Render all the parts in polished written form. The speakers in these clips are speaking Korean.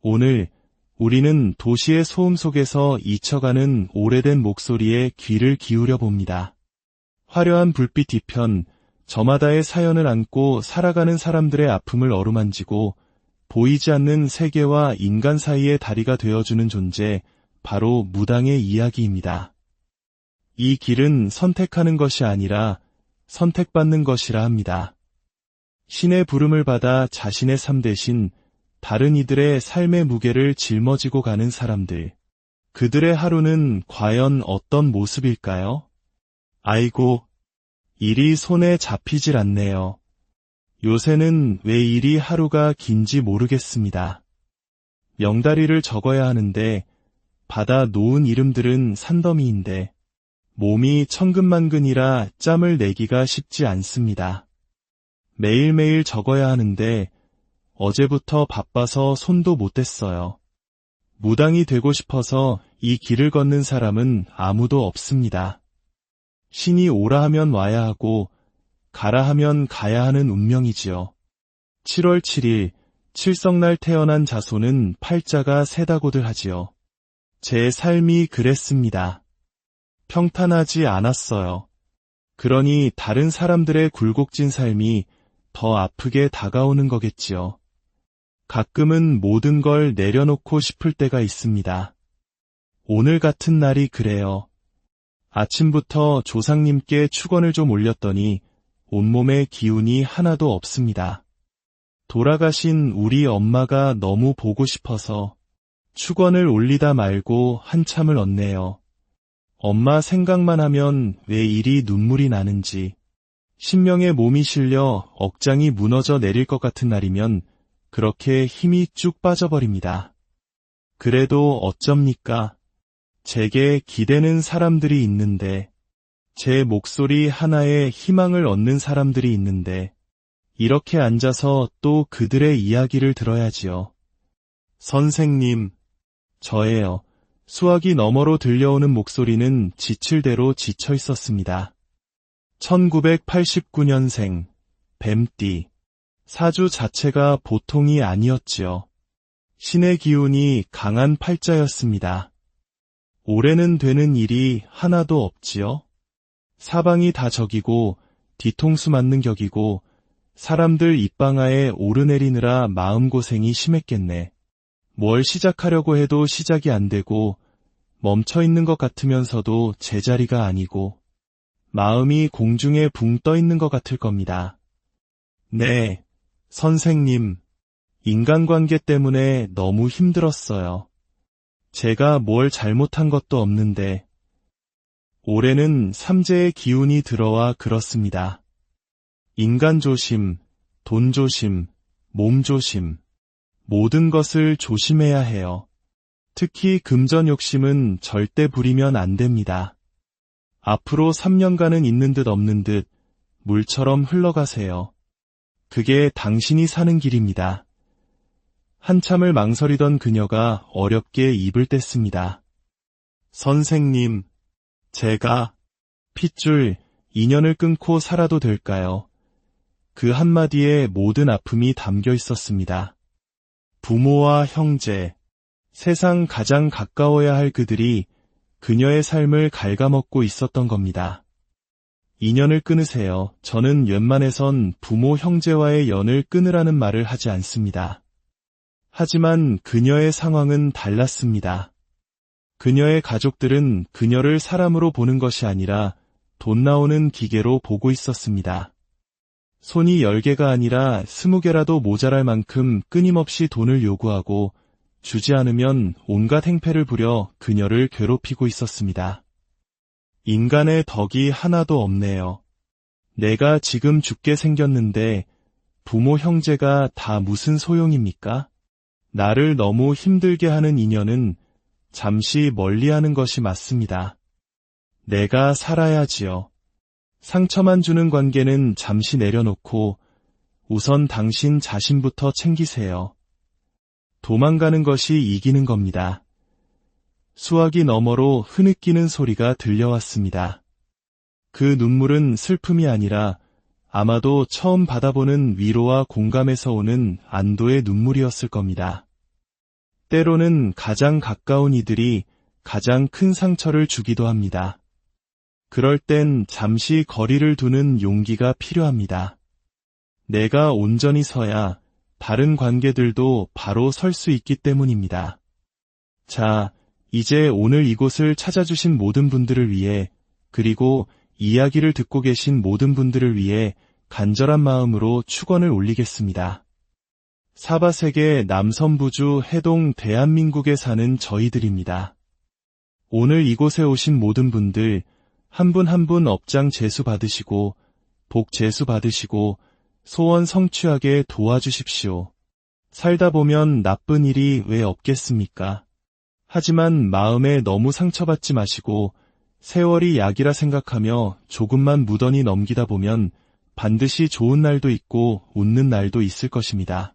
오늘 우리는 도시의 소음 속에서 잊혀가는 오래된 목소리에 귀를 기울여 봅니다. 화려한 불빛 뒤편, 저마다의 사연을 안고 살아가는 사람들의 아픔을 어루만지고 보이지 않는 세계와 인간 사이의 다리가 되어주는 존재, 바로 무당의 이야기입니다. 이 길은 선택하는 것이 아니라 선택받는 것이라 합니다. 신의 부름을 받아 자신의 삶 대신 다른 이들의 삶의 무게를 짊어지고 가는 사람들. 그들의 하루는 과연 어떤 모습일까요? 아이고, 일이 손에 잡히질 않네요. 요새는 왜 이리 하루가 긴지 모르겠습니다. 명다리를 적어야 하는데 받아 놓은 이름들은 산더미인데 몸이 천근만근이라 짬을 내기가 쉽지 않습니다. 매일매일 적어야 하는데 어제부터 바빠서 손도 못 댔어요. 무당이 되고 싶어서 이 길을 걷는 사람은 아무도 없습니다. 신이 오라 하면 와야 하고 가라 하면 가야 하는 운명이지요. 7월 7일 칠성날 태어난 자손은 팔자가 세다고들 하지요. 제 삶이 그랬습니다. 평탄하지 않았어요. 그러니 다른 사람들의 굴곡진 삶이 더 아프게 다가오는 거겠지요. 가끔은 모든 걸 내려놓고 싶을 때가 있습니다. 오늘 같은 날이 그래요. 아침부터 조상님께 축원을 좀 올렸더니 온몸에 기운이 하나도 없습니다. 돌아가신 우리 엄마가 너무 보고 싶어서 축원을 올리다 말고 한참을 얻네요. 엄마 생각만 하면 왜 이리 눈물이 나는지. 신명의 몸이 실려 억장이 무너져 내릴 것 같은 날이면 그렇게 힘이 쭉 빠져버립니다. 그래도 어쩝니까? 제게 기대는 사람들이 있는데, 제 목소리 하나에 희망을 얻는 사람들이 있는데, 이렇게 앉아서 또 그들의 이야기를 들어야지요. 선생님, 저예요. 수화기 너머로 들려오는 목소리는 지칠 대로 지쳐 있었습니다. 1989년생, 뱀띠. 사주 자체가 보통이 아니었지요. 신의 기운이 강한 팔자였습니다. 올해는 되는 일이 하나도 없지요. 사방이 다 적이고 뒤통수 맞는 격이고 사람들 입방아에 오르내리느라 마음고생이 심했겠네. 뭘 시작하려고 해도 시작이 안 되고 멈춰있는 것 같으면서도 제자리가 아니고 마음이 공중에 붕 떠 있는 것 같을 겁니다. 네, 선생님, 인간관계 때문에 너무 힘들었어요. 제가 뭘 잘못한 것도 없는데 올해는 삼재의 기운이 들어와 그렇습니다. 인간 조심, 돈 조심, 몸 조심, 모든 것을 조심해야 해요. 특히 금전 욕심은 절대 부리면 안 됩니다. 앞으로 3년간은 있는 듯 없는 듯 물처럼 흘러가세요. 그게 당신이 사는 길입니다. 한참을 망설이던 그녀가 어렵게 입을 뗐습니다. 선생님, 제가 핏줄, 인연을 끊고 살아도 될까요? 그 한마디에 모든 아픔이 담겨 있었습니다. 부모와 형제, 세상 가장 가까워야 할 그들이 그녀의 삶을 갉아먹고 있었던 겁니다. 인연을 끊으세요. 저는 웬만해선 부모 형제와의 연을 끊으라는 말을 하지 않습니다. 하지만 그녀의 상황은 달랐습니다. 그녀의 가족들은 그녀를 사람으로 보는 것이 아니라 돈 나오는 기계로 보고 있었습니다. 손이 10개가 아니라 20개라도 모자랄 만큼 끊임없이 돈을 요구하고 주지 않으면 온갖 행패를 부려 그녀를 괴롭히고 있었습니다. 인간의 덕이 하나도 없네요. 내가 지금 죽게 생겼는데 부모 형제가 다 무슨 소용입니까? 나를 너무 힘들게 하는 인연은 잠시 멀리하는 것이 맞습니다. 내가 살아야지요. 상처만 주는 관계는 잠시 내려놓고 우선 당신 자신부터 챙기세요. 도망가는 것이 이기는 겁니다. 수화기 너머로 흐느끼는 소리가 들려왔습니다. 그 눈물은 슬픔이 아니라 아마도 처음 받아보는 위로와 공감에서 오는 안도의 눈물이었을 겁니다. 때로는 가장 가까운 이들이 가장 큰 상처를 주기도 합니다. 그럴 땐 잠시 거리를 두는 용기가 필요합니다. 내가 온전히 서야 다른 관계들도 바로 설 수 있기 때문입니다. 자, 이제 오늘 이곳을 찾아주신 모든 분들을 위해, 그리고 이야기를 듣고 계신 모든 분들을 위해 간절한 마음으로 축원을 올리겠습니다. 사바세계 남선부주 해동 대한민국에 사는 저희들입니다. 오늘 이곳에 오신 모든 분들 한 분 한 분 업장 제수 받으시고 복 제수 받으시고 소원 성취하게 도와주십시오. 살다 보면 나쁜 일이 왜 없겠습니까? 하지만 마음에 너무 상처받지 마시고 세월이 약이라 생각하며 조금만 무던히 넘기다 보면 반드시 좋은 날도 있고 웃는 날도 있을 것입니다.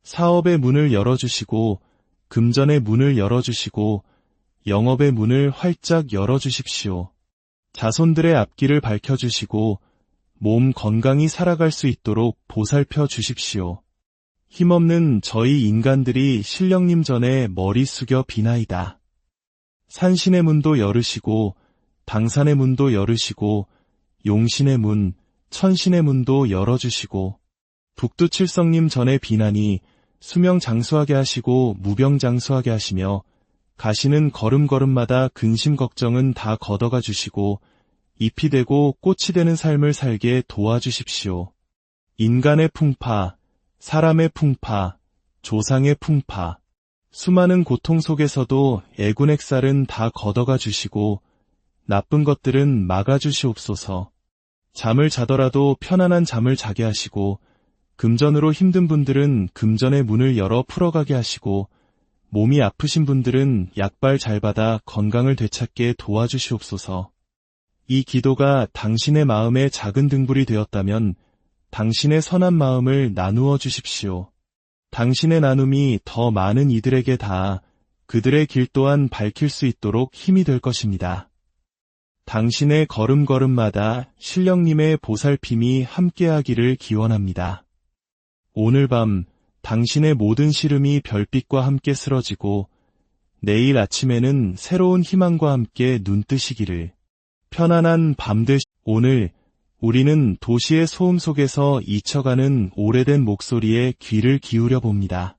사업의 문을 열어주시고 금전의 문을 열어주시고 영업의 문을 활짝 열어주십시오. 자손들의 앞길을 밝혀주시고 몸 건강히 살아갈 수 있도록 보살펴 주십시오. 힘없는 저희 인간들이 신령님 전에 머리 숙여 비나이다. 산신의 문도 열으시고 당산의 문도 열으시고 용신의 문, 천신의 문도 열어주시고 북두칠성님 전에 비나니 수명장수하게 하시고 무병장수하게 하시며 가시는 걸음걸음마다 근심 걱정은 다 걷어가 주시고 잎이 되고 꽃이 되는 삶을 살게 도와주십시오. 인간의 풍파, 사람의 풍파, 조상의 풍파, 수많은 고통 속에서도 애군액살은 다 걷어가 주시고 나쁜 것들은 막아주시옵소서. 잠을 자더라도 편안한 잠을 자게 하시고 금전으로 힘든 분들은 금전의 문을 열어 풀어가게 하시고 몸이 아프신 분들은 약발 잘 받아 건강을 되찾게 도와주시옵소서. 이 기도가 당신의 마음에 작은 등불이 되었다면 당신의 선한 마음을 나누어 주십시오. 당신의 나눔이 더 많은 이들에게 닿아 그들의 길 또한 밝힐 수 있도록 힘이 될 것입니다. 당신의 걸음걸음마다 신령님의 보살핌이 함께하기를 기원합니다. 오늘 밤 당신의 모든 시름이 별빛과 함께 쓰러지고 내일 아침에는 새로운 희망과 함께 눈뜨시기를. 편안한 밤 오늘 우리는 도시의 소음 속에서 잊혀가는 오래된 목소리에 귀를 기울여 봅니다.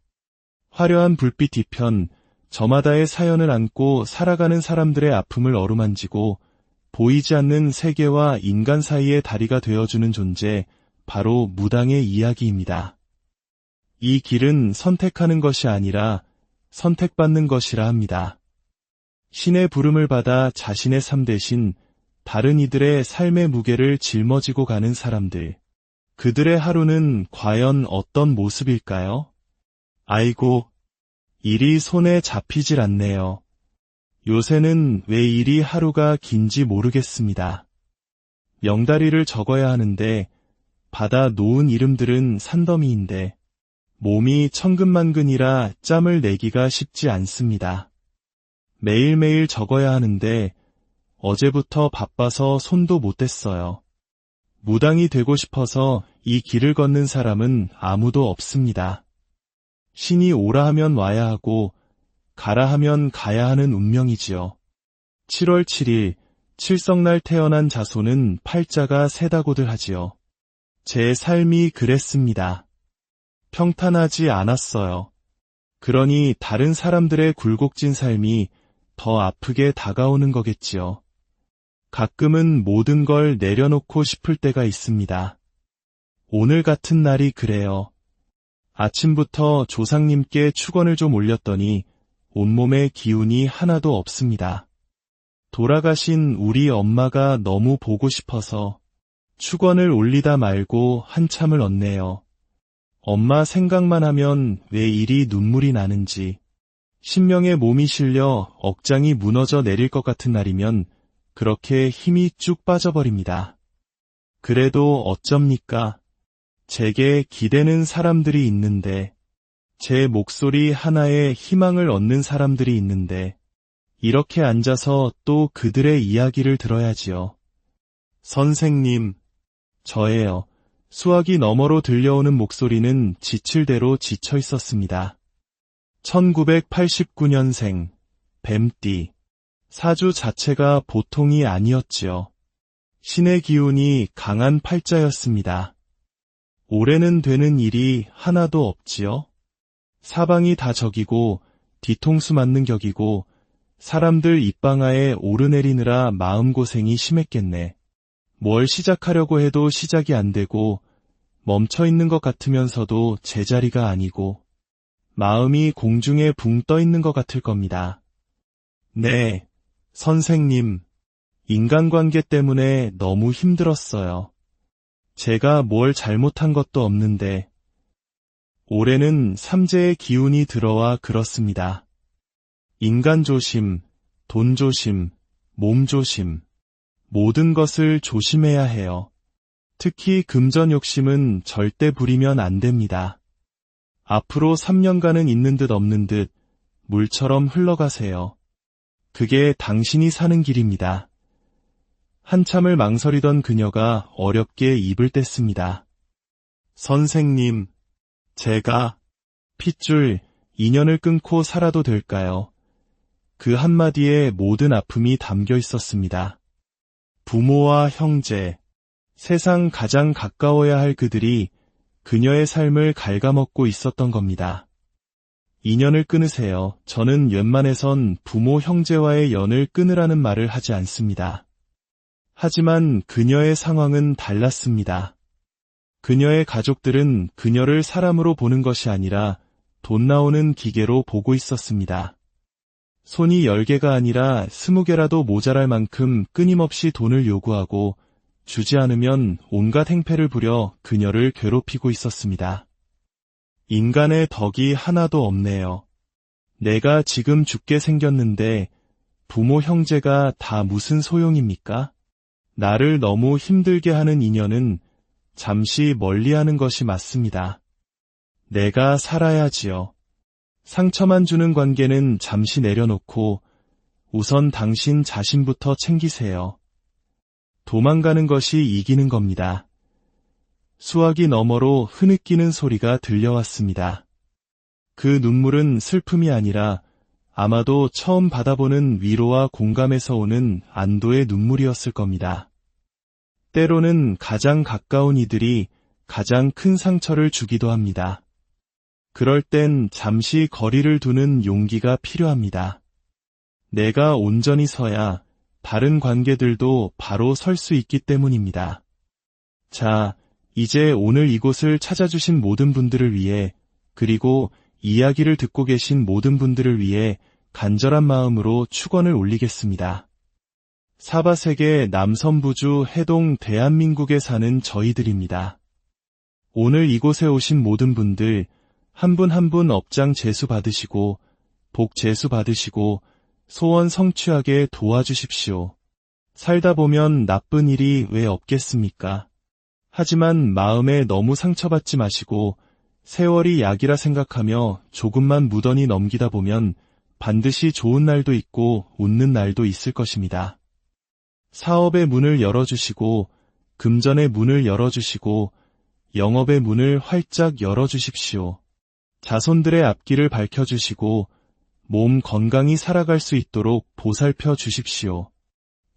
화려한 불빛 뒤편 저마다의 사연을 안고 살아가는 사람들의 아픔을 어루만지고 보이지 않는 세계와 인간 사이의 다리가 되어주는 존재, 바로 무당의 이야기입니다. 이 길은 선택하는 것이 아니라 선택받는 것이라 합니다. 신의 부름을 받아 자신의 삶 대신 다른 이들의 삶의 무게를 짊어지고 가는 사람들. 그들의 하루는 과연 어떤 모습일까요? 아이고, 일이 손에 잡히질 않네요. 요새는 왜 이리 하루가 긴지 모르겠습니다. 명다리를 적어야 하는데 받아 놓은 이름들은 산더미인데 몸이 천근만근이라 짬을 내기가 쉽지 않습니다. 매일매일 적어야 하는데 어제부터 바빠서 손도 못 댔어요. 무당이 되고 싶어서 이 길을 걷는 사람은 아무도 없습니다. 신이 오라 하면 와야 하고 가라 하면 가야 하는 운명이지요. 7월 7일 칠성날 태어난 자손은 팔자가 세다고들 하지요. 제 삶이 그랬습니다. 평탄하지 않았어요. 그러니 다른 사람들의 굴곡진 삶이 더 아프게 다가오는 거겠지요. 가끔은 모든 걸 내려놓고 싶을 때가 있습니다. 오늘 같은 날이 그래요. 아침부터 조상님께 축원을 좀 올렸더니 온몸에 기운이 하나도 없습니다. 돌아가신 우리 엄마가 너무 보고 싶어서 축원을 올리다 말고 한참을 얻네요. 엄마 생각만 하면 왜 이리 눈물이 나는지. 신명의 몸이 실려 억장이 무너져 내릴 것 같은 날이면 그렇게 힘이 쭉 빠져버립니다. 그래도 어쩝니까? 제게 기대는 사람들이 있는데, 제 목소리 하나에 희망을 얻는 사람들이 있는데, 이렇게 앉아서 또 그들의 이야기를 들어야지요. 선생님, 저예요. 수화기 너머로 들려오는 목소리는 지칠 대로 지쳐 있었습니다. 1989년생, 뱀띠. 사주 자체가 보통이 아니었지요. 신의 기운이 강한 팔자였습니다. 올해는 되는 일이 하나도 없지요. 사방이 다 적이고 뒤통수 맞는 격이고 사람들 입방아에 오르내리느라 마음고생이 심했겠네. 뭘 시작하려고 해도 시작이 안 되고 멈춰있는 것 같으면서도 제자리가 아니고 마음이 공중에 붕 떠 있는 것 같을 겁니다. 네, 선생님. 인간관계 때문에 너무 힘들었어요. 제가 뭘 잘못한 것도 없는데 올해는 삼재의 기운이 들어와 그렇습니다. 인간 조심, 돈 조심, 몸 조심, 모든 것을 조심해야 해요. 특히 금전 욕심은 절대 부리면 안 됩니다. 앞으로 3년간은 있는 듯 없는 듯 물처럼 흘러가세요. 그게 당신이 사는 길입니다. 한참을 망설이던 그녀가 어렵게 입을 뗐습니다. 선생님, 제가 핏줄, 인연을 끊고 살아도 될까요? 그 한마디에 모든 아픔이 담겨 있었습니다. 부모와 형제, 세상 가장 가까워야 할 그들이 그녀의 삶을 갉아먹고 있었던 겁니다. 인연을 끊으세요. 저는 웬만해선 부모 형제와의 연을 끊으라는 말을 하지 않습니다. 하지만 그녀의 상황은 달랐습니다. 그녀의 가족들은 그녀를 사람으로 보는 것이 아니라 돈 나오는 기계로 보고 있었습니다. 손이 10개가 아니라 20개라도 모자랄 만큼 끊임없이 돈을 요구하고 주지 않으면 온갖 행패를 부려 그녀를 괴롭히고 있었습니다. 인간의 덕이 하나도 없네요. 내가 지금 죽게 생겼는데 부모 형제가 다 무슨 소용입니까? 나를 너무 힘들게 하는 인연은 잠시 멀리하는 것이 맞습니다. 내가 살아야지요. 상처만 주는 관계는 잠시 내려놓고 우선 당신 자신부터 챙기세요. 도망가는 것이 이기는 겁니다. 수화기 너머로 흐느끼는 소리가 들려왔습니다. 그 눈물은 슬픔이 아니라 아마도 처음 받아보는 위로와 공감에서 오는 안도의 눈물이었을 겁니다. 때로는 가장 가까운 이들이 가장 큰 상처를 주기도 합니다. 그럴 땐 잠시 거리를 두는 용기가 필요합니다. 내가 온전히 서야 다른 관계들도 바로 설 수 있기 때문입니다. 자, 이제 오늘 이곳을 찾아주신 모든 분들을 위해 그리고 이야기를 듣고 계신 모든 분들을 위해 간절한 마음으로 축원을 올리겠습니다. 사바세계 남선부주 해동 대한민국에 사는 저희들입니다. 오늘 이곳에 오신 모든 분들 한 분 한 분 업장 제수 받으시고 복 제수 받으시고 소원 성취하게 도와주십시오. 살다 보면 나쁜 일이 왜 없겠습니까? 하지만 마음에 너무 상처받지 마시고 세월이 약이라 생각하며 조금만 무던히 넘기다 보면 반드시 좋은 날도 있고 웃는 날도 있을 것입니다. 사업의 문을 열어주시고 금전의 문을 열어주시고 영업의 문을 활짝 열어주십시오. 자손들의 앞길을 밝혀주시고 몸 건강히 살아갈 수 있도록 보살펴 주십시오.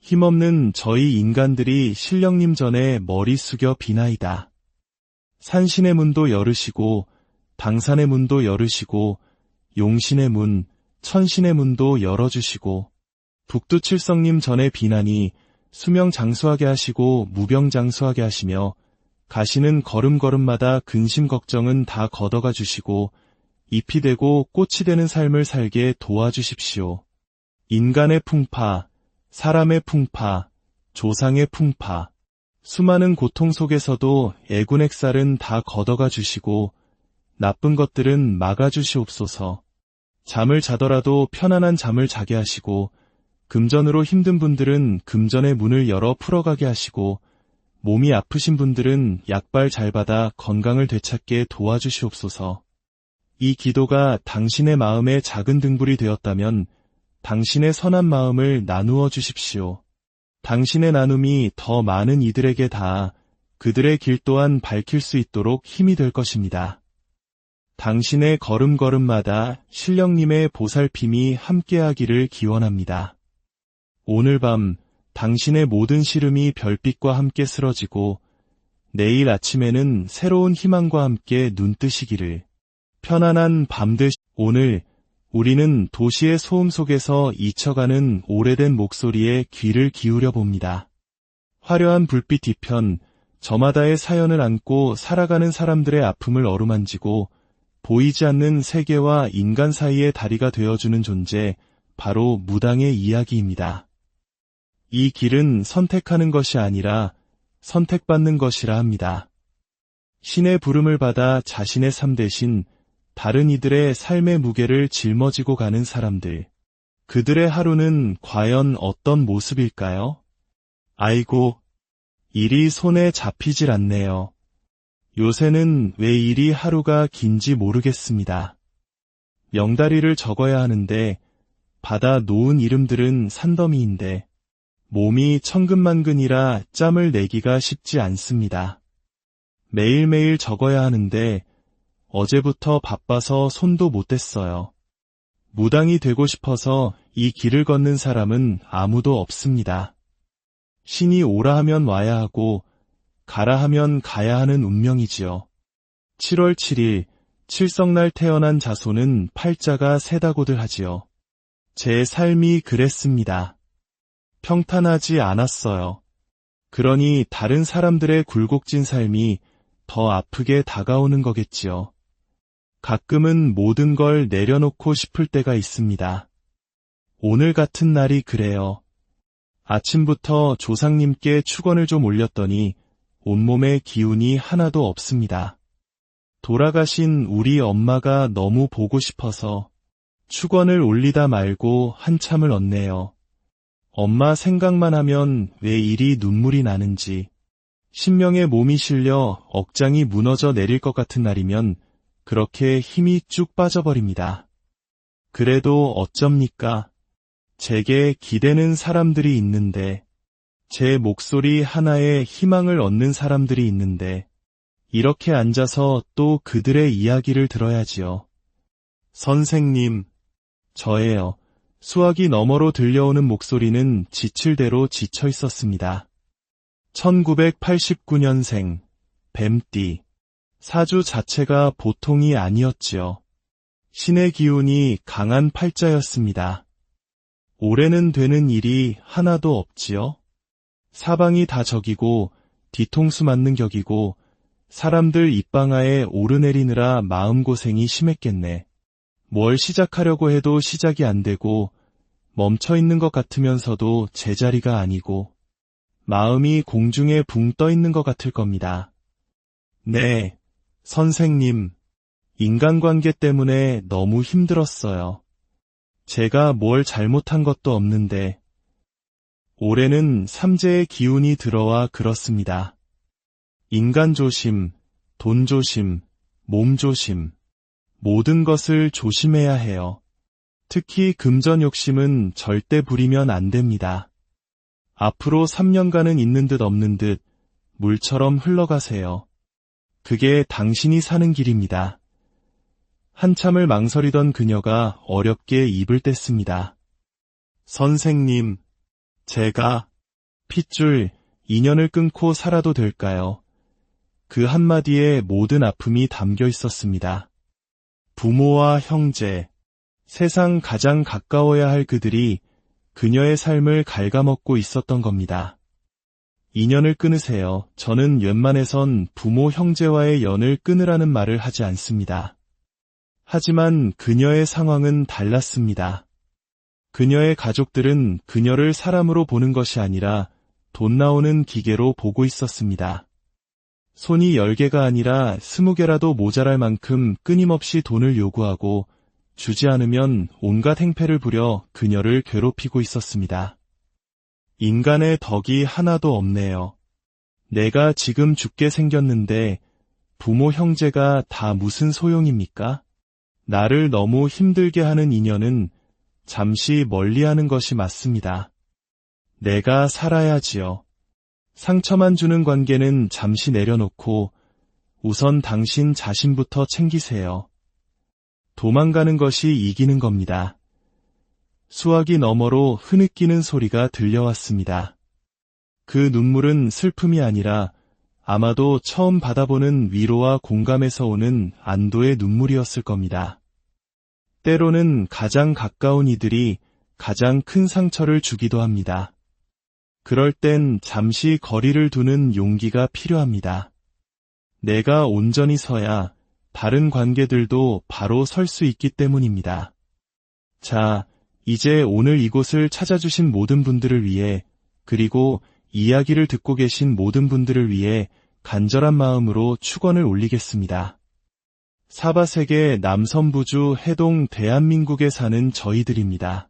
힘없는 저희 인간들이 신령님 전에 머리 숙여 비나이다. 산신의 문도 열으시고 당산의 문도 열으시고 용신의 문, 천신의 문도 열어주시고 북두칠성님 전에 비나니 수명장수하게 하시고 무병장수하게 하시며 가시는 걸음걸음마다 근심 걱정은 다 걷어가 주시고 잎이 되고 꽃이 되는 삶을 살게 도와주십시오. 인간의 풍파, 사람의 풍파, 조상의 풍파, 수많은 고통 속에서도 애군액살은 다 걷어가 주시고 나쁜 것들은 막아주시옵소서. 잠을 자더라도 편안한 잠을 자게 하시고 금전으로 힘든 분들은 금전의 문을 열어 풀어가게 하시고 몸이 아프신 분들은 약발 잘 받아 건강을 되찾게 도와주시옵소서. 이 기도가 당신의 마음에 작은 등불이 되었다면 당신의 선한 마음을 나누어 주십시오. 당신의 나눔이 더 많은 이들에게 닿아 그들의 길 또한 밝힐 수 있도록 힘이 될 것입니다. 당신의 걸음걸음마다 신령님의 보살핌이 함께하기를 기원합니다. 오늘 밤 당신의 모든 시름이 별빛과 함께 쓰러지고 내일 아침에는 새로운 희망과 함께 눈뜨시기를. 편안한 밤 오늘 우리는 도시의 소음 속에서 잊혀가는 오래된 목소리에 귀를 기울여 봅니다. 화려한 불빛 뒤편, 저마다의 사연을 안고 살아가는 사람들의 아픔을 어루만지고 보이지 않는 세계와 인간 사이의 다리가 되어주는 존재, 바로 무당의 이야기입니다. 이 길은 선택하는 것이 아니라 선택받는 것이라 합니다. 신의 부름을 받아 자신의 삶 대신 다른 이들의 삶의 무게를 짊어지고 가는 사람들. 그들의 하루는 과연 어떤 모습일까요? 아이고, 일이 손에 잡히질 않네요. 요새는 왜 일이 하루가 긴지 모르겠습니다. 명다리를 적어야 하는데 받아 놓은 이름들은 산더미인데 몸이 천근만근이라 짬을 내기가 쉽지 않습니다. 매일매일 적어야 하는데 어제부터 바빠서 손도 못 댔어요. 무당이 되고 싶어서 이 길을 걷는 사람은 아무도 없습니다. 신이 오라 하면 와야 하고 가라 하면 가야 하는 운명이지요. 7월 7일 칠성날 태어난 자손은 팔자가 세다고들 하지요. 제 삶이 그랬습니다. 평탄하지 않았어요. 그러니 다른 사람들의 굴곡진 삶이 더 아프게 다가오는 거겠지요. 가끔은 모든 걸 내려놓고 싶을 때가 있습니다. 오늘 같은 날이 그래요. 아침부터 조상님께 축원을 좀 올렸더니 온몸에 기운이 하나도 없습니다. 돌아가신 우리 엄마가 너무 보고 싶어서 축원을 올리다 말고 한참을 얻네요. 엄마 생각만 하면 왜 이리 눈물이 나는지. 신명의 몸이 실려 억장이 무너져 내릴 것 같은 날이면 그렇게 힘이 쭉 빠져버립니다. 그래도 어쩝니까? 제게 기대는 사람들이 있는데, 제 목소리 하나에 희망을 얻는 사람들이 있는데, 이렇게 앉아서 또 그들의 이야기를 들어야지요. 선생님, 저예요. 수화기 너머로 들려오는 목소리는 지칠 대로 지쳐 있었습니다. 1989년생, 뱀띠. 사주 자체가 보통이 아니었지요. 신의 기운이 강한 팔자였습니다. 올해는 되는 일이 하나도 없지요. 사방이 다 적이고 뒤통수 맞는 격이고 사람들 입방아에 오르내리느라 마음고생이 심했겠네. 뭘 시작하려고 해도 시작이 안 되고 멈춰있는 것 같으면서도 제자리가 아니고 마음이 공중에 붕 떠 있는 것 같을 겁니다. 네, 선생님, 인간관계 때문에 너무 힘들었어요. 제가 뭘 잘못한 것도 없는데 올해는 삼재의 기운이 들어와 그렇습니다. 인간 조심, 돈 조심, 몸 조심, 모든 것을 조심해야 해요. 특히 금전 욕심은 절대 부리면 안 됩니다. 앞으로 3년간은 있는 듯 없는 듯 물처럼 흘러가세요. 그게 당신이 사는 길입니다. 한참을 망설이던 그녀가 어렵게 입을 뗐습니다. 선생님, 제가 핏줄, 인연을 끊고 살아도 될까요? 그 한마디에 모든 아픔이 담겨 있었습니다. 부모와 형제, 세상 가장 가까워야 할 그들이 그녀의 삶을 갉아먹고 있었던 겁니다. 인연을 끊으세요. 저는 웬만해선 부모 형제와의 연을 끊으라는 말을 하지 않습니다. 하지만 그녀의 상황은 달랐습니다. 그녀의 가족들은 그녀를 사람으로 보는 것이 아니라 돈 나오는 기계로 보고 있었습니다. 손이 10개가 아니라 20개라도 모자랄 만큼 끊임없이 돈을 요구하고 주지 않으면 온갖 행패를 부려 그녀를 괴롭히고 있었습니다. 인간의 덕이 하나도 없네요. 내가 지금 죽게 생겼는데 부모 형제가 다 무슨 소용입니까? 나를 너무 힘들게 하는 인연은 잠시 멀리하는 것이 맞습니다. 내가 살아야지요. 상처만 주는 관계는 잠시 내려놓고 우선 당신 자신부터 챙기세요. 도망가는 것이 이기는 겁니다. 수화기 너머로 흐느끼는 소리가 들려왔습니다. 그 눈물은 슬픔이 아니라 아마도 처음 받아보는 위로와 공감에서 오는 안도의 눈물이었을 겁니다. 때로는 가장 가까운 이들이 가장 큰 상처를 주기도 합니다. 그럴 땐 잠시 거리를 두는 용기가 필요합니다. 내가 온전히 서야 다른 관계들도 바로 설 수 있기 때문입니다. 자, 이제 오늘 이곳을 찾아주신 모든 분들을 위해, 그리고 이야기를 듣고 계신 모든 분들을 위해 간절한 마음으로 축원을 올리겠습니다. 사바세계 남선부주 해동 대한민국에 사는 저희들입니다.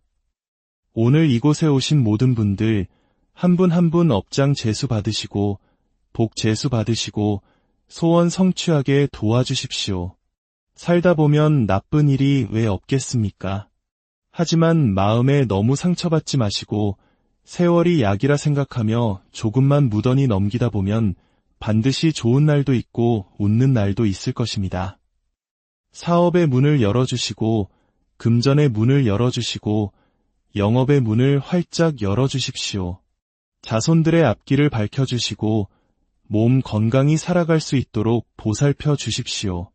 오늘 이곳에 오신 모든 분들 한 분 한 분 업장 제수 받으시고 복 제수 받으시고 소원 성취하게 도와주십시오. 살다 보면 나쁜 일이 왜 없겠습니까? 하지만 마음에 너무 상처받지 마시고 세월이 약이라 생각하며 조금만 무던히 넘기다 보면 반드시 좋은 날도 있고 웃는 날도 있을 것입니다. 사업의 문을 열어주시고 금전의 문을 열어주시고 영업의 문을 활짝 열어주십시오. 자손들의 앞길을 밝혀주시고 몸 건강히 살아갈 수 있도록 보살펴 주십시오.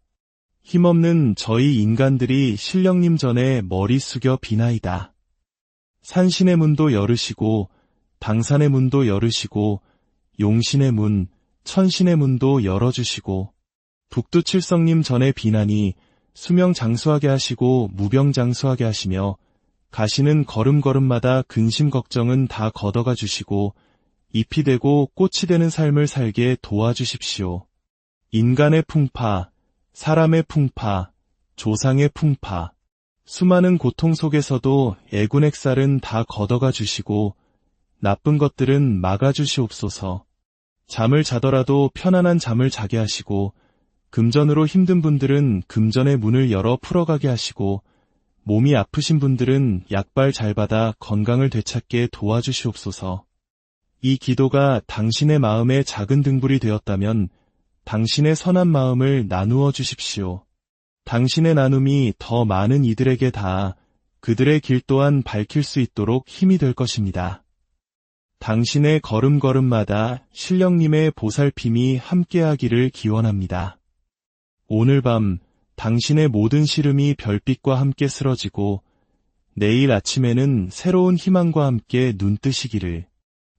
힘없는 저희 인간들이 신령님 전에 머리 숙여 비나이다. 산신의 문도 열으시고 당산의 문도 열으시고 용신의 문, 천신의 문도 열어주시고 북두칠성님 전에 비나니 수명장수하게 하시고 무병장수하게 하시며 가시는 걸음걸음마다 근심 걱정은 다 걷어가 주시고 잎이 되고 꽃이 되는 삶을 살게 도와주십시오. 인간의 풍파, 사람의 풍파, 조상의 풍파, 수많은 고통 속에서도 애군액살은 다 걷어가 주시고 나쁜 것들은 막아주시옵소서. 잠을 자더라도 편안한 잠을 자게 하시고 금전으로 힘든 분들은 금전의 문을 열어 풀어가게 하시고 몸이 아프신 분들은 약발 잘 받아 건강을 되찾게 도와주시옵소서. 이 기도가 당신의 마음에 작은 등불이 되었다면 당신의 선한 마음을 나누어 주십시오. 당신의 나눔이 더 많은 이들에게 닿아 그들의 길 또한 밝힐 수 있도록 힘이 될 것입니다. 당신의 걸음걸음마다 신령님의 보살핌이 함께하기를 기원합니다. 오늘 밤 당신의 모든 시름이 별빛과 함께 쓰러지고 내일 아침에는 새로운 희망과 함께 눈뜨시기를.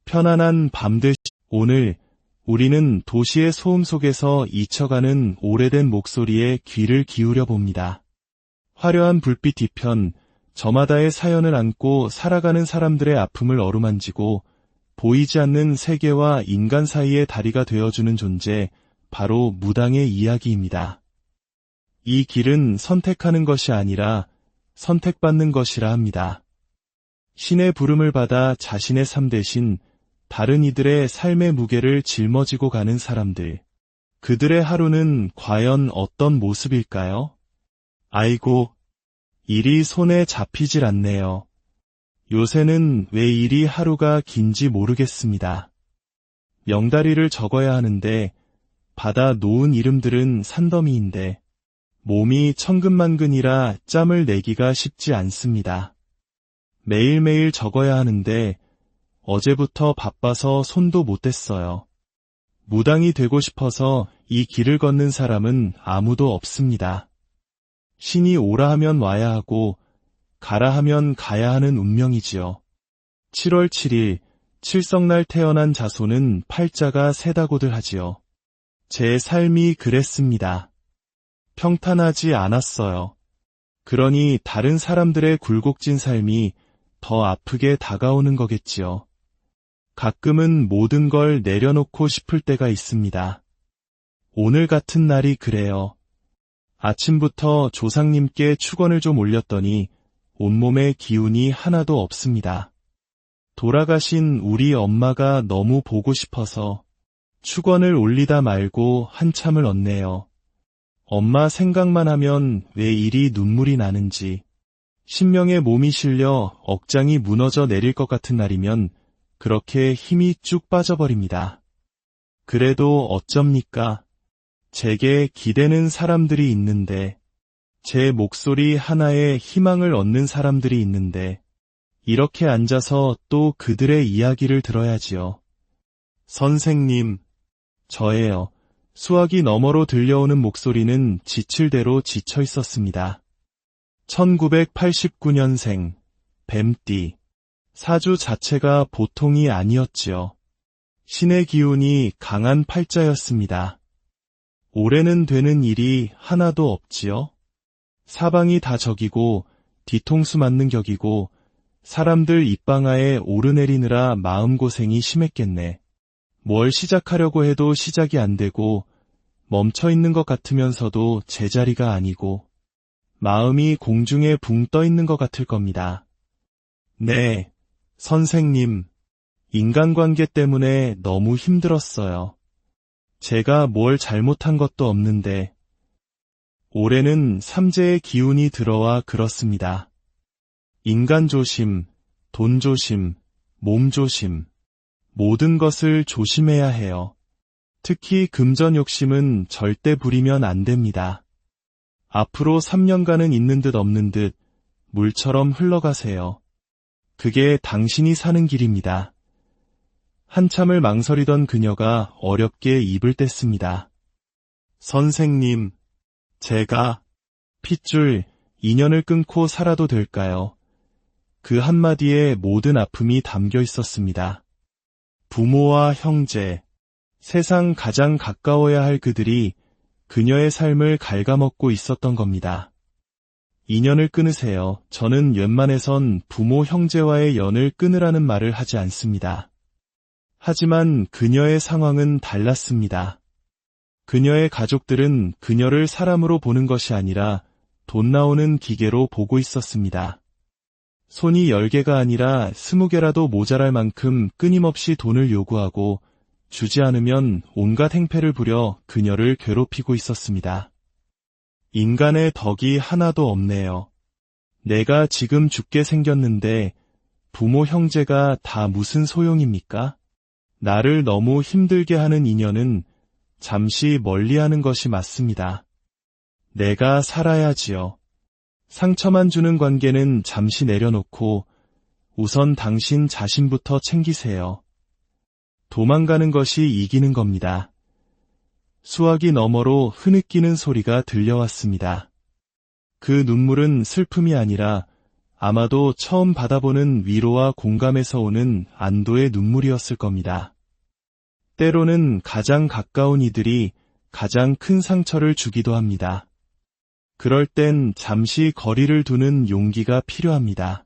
편안한 밤 오늘 우리는 도시의 소음 속에서 잊혀가는 오래된 목소리에 귀를 기울여 봅니다. 화려한 불빛 뒤편 저마다의 사연을 안고 살아가는 사람들의 아픔을 어루만지고 보이지 않는 세계와 인간 사이의 다리가 되어주는 존재, 바로 무당의 이야기입니다. 이 길은 선택하는 것이 아니라 선택받는 것이라 합니다. 신의 부름을 받아 자신의 삶 대신 다른 이들의 삶의 무게를 짊어지고 가는 사람들. 그들의 하루는 과연 어떤 모습일까요? 아이고, 일이 손에 잡히질 않네요. 요새는 왜 이리 하루가 긴지 모르겠습니다. 명다리를 적어야 하는데 받아 놓은 이름들은 산더미인데 몸이 천근만근이라 짬을 내기가 쉽지 않습니다. 매일매일 적어야 하는데 어제부터 바빠서 손도 못 댔어요. 무당이 되고 싶어서 이 길을 걷는 사람은 아무도 없습니다. 신이 오라 하면 와야 하고 가라 하면 가야 하는 운명이지요. 7월 7일 칠성날 태어난 자손은 팔자가 세다고들 하지요. 제 삶이 그랬습니다. 평탄하지 않았어요. 그러니 다른 사람들의 굴곡진 삶이 더 아프게 다가오는 거겠지요. 가끔은 모든 걸 내려놓고 싶을 때가 있습니다. 오늘 같은 날이 그래요. 아침부터 조상님께 축원을 좀 올렸더니 온몸에 기운이 하나도 없습니다. 돌아가신 우리 엄마가 너무 보고 싶어서 축원을 올리다 말고 한참을 얻네요. 엄마 생각만 하면 왜 이리 눈물이 나는지. 신명의 몸이 실려 억장이 무너져 내릴 것 같은 날이면 그렇게 힘이 쭉 빠져버립니다. 그래도 어쩝니까? 제게 기대는 사람들이 있는데 제 목소리 하나에 희망을 얻는 사람들이 있는데 이렇게 앉아서 또 그들의 이야기를 들어야지요. 선생님, 저예요. 수화기 너머로 들려오는 목소리는 지칠 대로 지쳐 있었습니다. 1989년생, 뱀띠. 사주 자체가 보통이 아니었지요. 신의 기운이 강한 팔자였습니다. 올해는 되는 일이 하나도 없지요. 사방이 다 적이고 뒤통수 맞는 격이고 사람들 입방아에 오르내리느라 마음고생이 심했겠네. 뭘 시작하려고 해도 시작이 안 되고 멈춰있는 것 같으면서도 제자리가 아니고 마음이 공중에 붕 떠 있는 것 같을 겁니다. 네, 선생님, 인간관계 때문에 너무 힘들었어요. 제가 뭘 잘못한 것도 없는데 올해는 삼재의 기운이 들어와 그렇습니다. 인간 조심, 돈 조심, 몸 조심, 모든 것을 조심해야 해요. 특히 금전 욕심은 절대 부리면 안 됩니다. 앞으로 3년간은 있는 듯 없는 듯 물처럼 흘러가세요. 그게 당신이 사는 길입니다. 한참을 망설이던 그녀가 어렵게 입을 뗐습니다. 선생님, 제가 핏줄, 인연을 끊고 살아도 될까요? 그 한마디에 모든 아픔이 담겨 있었습니다. 부모와 형제, 세상 가장 가까워야 할 그들이 그녀의 삶을 갉아먹고 있었던 겁니다. 인연을 끊으세요. 저는 웬만해선 부모 형제와의 연을 끊으라는 말을 하지 않습니다. 하지만 그녀의 상황은 달랐습니다. 그녀의 가족들은 그녀를 사람으로 보는 것이 아니라 돈 나오는 기계로 보고 있었습니다. 손이 10개가 아니라 20개라도 모자랄 만큼 끊임없이 돈을 요구하고 주지 않으면 온갖 행패를 부려 그녀를 괴롭히고 있었습니다. 인간의 덕이 하나도 없네요. 내가 지금 죽게 생겼는데 부모 형제가 다 무슨 소용입니까? 나를 너무 힘들게 하는 인연은 잠시 멀리하는 것이 맞습니다. 내가 살아야지요. 상처만 주는 관계는 잠시 내려놓고 우선 당신 자신부터 챙기세요. 도망가는 것이 이기는 겁니다. 수화기 너머로 흐느끼는 소리가 들려왔습니다. 그 눈물은 슬픔이 아니라 아마도 처음 받아보는 위로와 공감에서 오는 안도의 눈물이었을 겁니다. 때로는 가장 가까운 이들이 가장 큰 상처를 주기도 합니다. 그럴 땐 잠시 거리를 두는 용기가 필요합니다.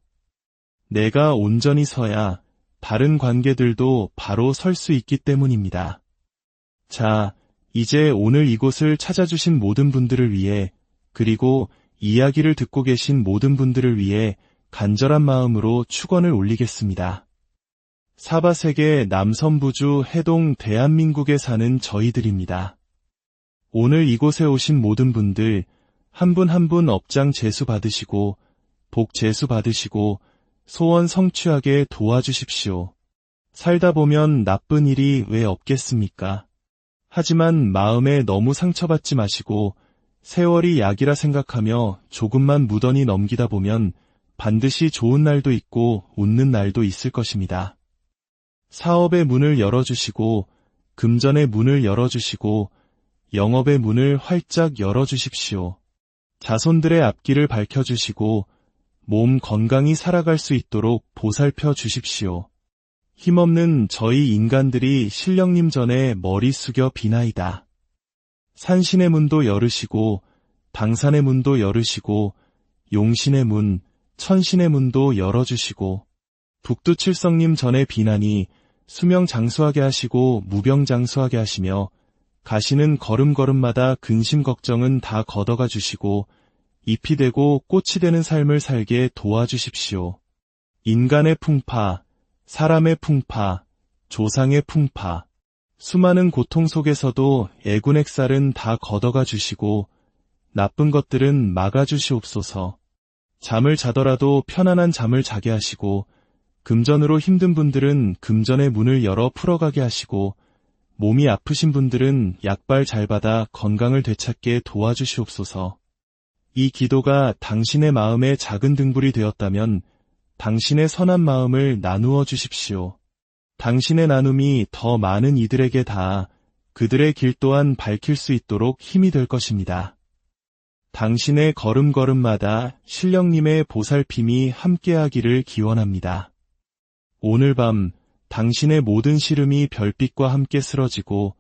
내가 온전히 서야 다른 관계들도 바로 설 수 있기 때문입니다. 자, 이제 오늘 이곳을 찾아주신 모든 분들을 위해 그리고 이야기를 듣고 계신 모든 분들을 위해 간절한 마음으로 축원을 올리겠습니다. 사바세계 남선부주 해동 대한민국에 사는 저희들입니다. 오늘 이곳에 오신 모든 분들 한 분 한 분 업장 제수 받으시고 복 제수 받으시고 소원 성취하게 도와주십시오. 살다 보면 나쁜 일이 왜 없겠습니까? 하지만 마음에 너무 상처받지 마시고 세월이 약이라 생각하며 조금만 무던히 넘기다 보면 반드시 좋은 날도 있고 웃는 날도 있을 것입니다. 사업의 문을 열어주시고 금전의 문을 열어주시고 영업의 문을 활짝 열어주십시오. 자손들의 앞길을 밝혀주시고 몸 건강히 살아갈 수 있도록 보살펴 주십시오. 힘없는 저희 인간들이 신령님 전에 머리 숙여 비나이다. 산신의 문도 열으시고 당산의 문도 열으시고 용신의 문, 천신의 문도 열어주시고 북두칠성님 전에 비나니 수명장수하게 하시고 무병장수하게 하시며 가시는 걸음걸음마다 근심 걱정은 다 걷어가 주시고 잎이 되고 꽃이 되는 삶을 살게 도와주십시오. 인간의 풍파, 사람의 풍파, 조상의 풍파, 수많은 고통 속에서도 애군액살은 다 걷어가 주시고 나쁜 것들은 막아주시옵소서. 잠을 자더라도 편안한 잠을 자게 하시고 금전으로 힘든 분들은 금전의 문을 열어 풀어가게 하시고 몸이 아프신 분들은 약발 잘 받아 건강을 되찾게 도와주시옵소서. 이 기도가 당신의 마음에 작은 등불이 되었다면 당신의 선한 마음을 나누어 주십시오. 당신의 나눔이 더 많은 이들에게 닿아 그들의 길 또한 밝힐 수 있도록 힘이 될 것입니다. 당신의 걸음걸음마다 신령님의 보살핌이 함께하기를 기원합니다. 오늘 밤 당신의 모든 시름이 별빛과 함께 쓰러지고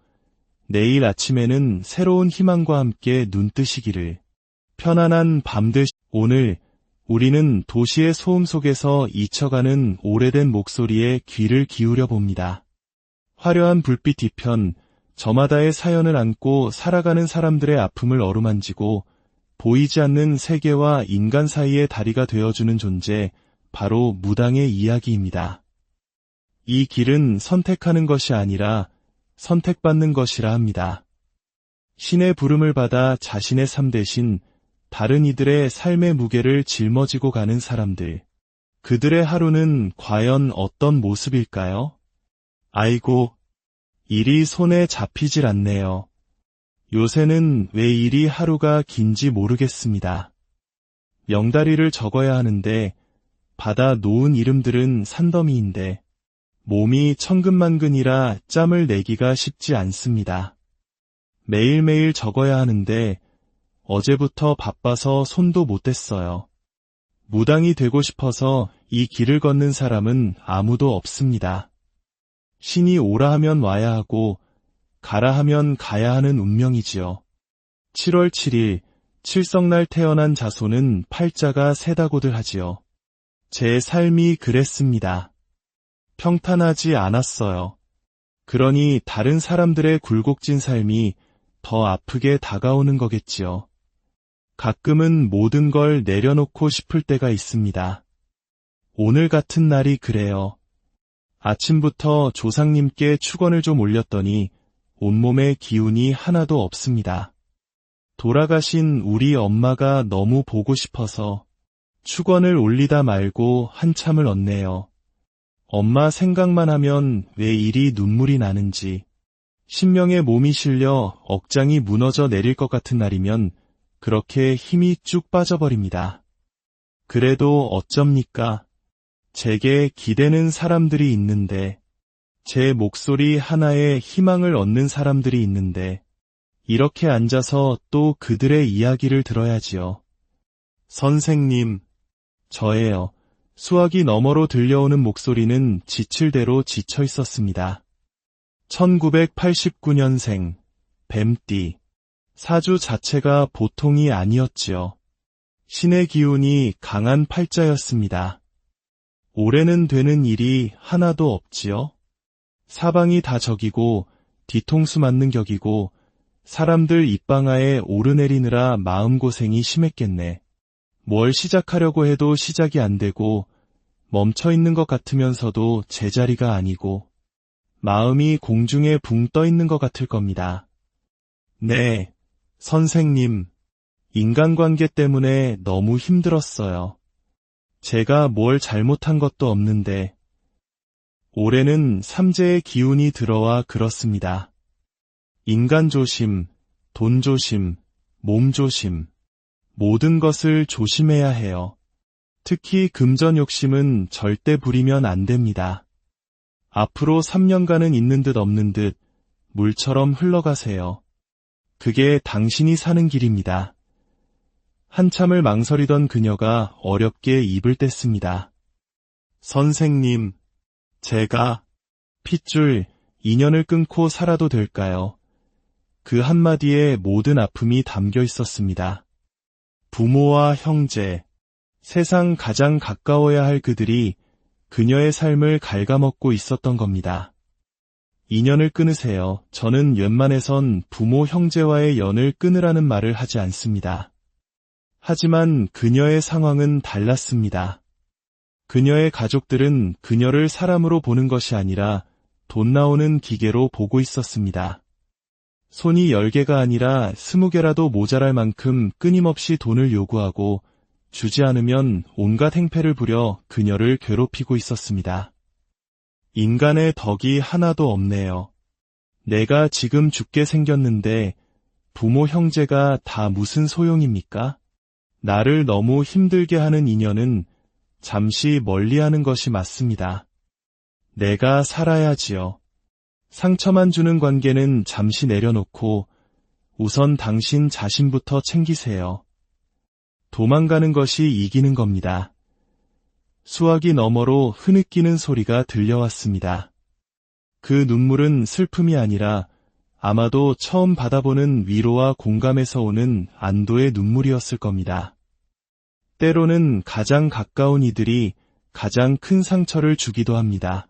내일 아침에는 새로운 희망과 함께 눈뜨시기를. 편안한 밤 오늘 우리는 도시의 소음 속에서 잊혀가는 오래된 목소리에 귀를 기울여 봅니다. 화려한 불빛 뒤편, 저마다의 사연을 안고 살아가는 사람들의 아픔을 어루만지고 보이지 않는 세계와 인간 사이의 다리가 되어주는 존재, 바로 무당의 이야기입니다. 이 길은 선택하는 것이 아니라 선택받는 것이라 합니다. 신의 부름을 받아 자신의 삶 대신 다른 이들의 삶의 무게를 짊어지고 가는 사람들. 그들의 하루는 과연 어떤 모습일까요? 아이고, 일이 손에 잡히질 않네요. 요새는 왜 이리 하루가 긴지 모르겠습니다. 명다리를 적어야 하는데 받아 놓은 이름들은 산더미인데 몸이 천근만근이라 짬을 내기가 쉽지 않습니다. 매일매일 적어야 하는데 어제부터 바빠서 손도 못 댔어요. 무당이 되고 싶어서 이 길을 걷는 사람은 아무도 없습니다. 신이 오라 하면 와야 하고 가라 하면 가야 하는 운명이지요. 7월 7일 칠성날 태어난 자손은 팔자가 세다고들 하지요. 제 삶이 그랬습니다. 평탄하지 않았어요. 그러니 다른 사람들의 굴곡진 삶이 더 아프게 다가오는 거겠지요. 가끔은 모든 걸 내려놓고 싶을 때가 있습니다. 오늘 같은 날이 그래요. 아침부터 조상님께 축원을 좀 올렸더니 온몸에 기운이 하나도 없습니다. 돌아가신 우리 엄마가 너무 보고 싶어서 축원을 올리다 말고 한참을 얻네요. 엄마 생각만 하면 왜 이리 눈물이 나는지. 신명의 몸이 실려 억장이 무너져 내릴 것 같은 날이면 그렇게 힘이 쭉 빠져버립니다. 그래도 어쩝니까? 제게 기대는 사람들이 있는데, 제 목소리 하나에 희망을 얻는 사람들이 있는데, 이렇게 앉아서 또 그들의 이야기를 들어야지요. 선생님, 저예요. 수화기 너머로 들려오는 목소리는 지칠 대로 지쳐 있었습니다. 1989년생, 뱀띠. 사주 자체가 보통이 아니었지요. 신의 기운이 강한 팔자였습니다. 올해는 되는 일이 하나도 없지요. 사방이 다 적이고 뒤통수 맞는 격이고 사람들 입방아에 오르내리느라 마음고생이 심했겠네. 뭘 시작하려고 해도 시작이 안 되고 멈춰있는 것 같으면서도 제자리가 아니고 마음이 공중에 붕 떠 있는 것 같을 겁니다. 네, 선생님, 인간관계 때문에 너무 힘들었어요. 제가 뭘 잘못한 것도 없는데 올해는 삼재의 기운이 들어와 그렇습니다. 인간 조심, 돈 조심, 몸 조심, 모든 것을 조심해야 해요. 특히 금전 욕심은 절대 부리면 안 됩니다. 앞으로 3년간은 있는 듯 없는 듯 물처럼 흘러가세요. 그게 당신이 사는 길입니다. 한참을 망설이던 그녀가 어렵게 입을 뗐습니다. 선생님, 제가 핏줄, 인연을 끊고 살아도 될까요? 그 한마디에 모든 아픔이 담겨 있었습니다. 부모와 형제, 세상 가장 가까워야 할 그들이 그녀의 삶을 갉아먹고 있었던 겁니다. 인연을 끊으세요. 저는 웬만해선 부모 형제와의 연을 끊으라는 말을 하지 않습니다. 하지만 그녀의 상황은 달랐습니다. 그녀의 가족들은 그녀를 사람으로 보는 것이 아니라 돈 나오는 기계로 보고 있었습니다. 손이 10개가 아니라 20개라도 모자랄 만큼 끊임없이 돈을 요구하고 주지 않으면 온갖 행패를 부려 그녀를 괴롭히고 있었습니다. 인간의 덕이 하나도 없네요. 내가 지금 죽게 생겼는데 부모 형제가 다 무슨 소용입니까? 나를 너무 힘들게 하는 인연은 잠시 멀리하는 것이 맞습니다. 내가 살아야지요. 상처만 주는 관계는 잠시 내려놓고 우선 당신 자신부터 챙기세요. 도망가는 것이 이기는 겁니다. 수화기 너머로 흐느끼는 소리가 들려왔습니다. 그 눈물은 슬픔이 아니라 아마도 처음 받아보는 위로와 공감에서 오는 안도의 눈물이었을 겁니다. 때로는 가장 가까운 이들이 가장 큰 상처를 주기도 합니다.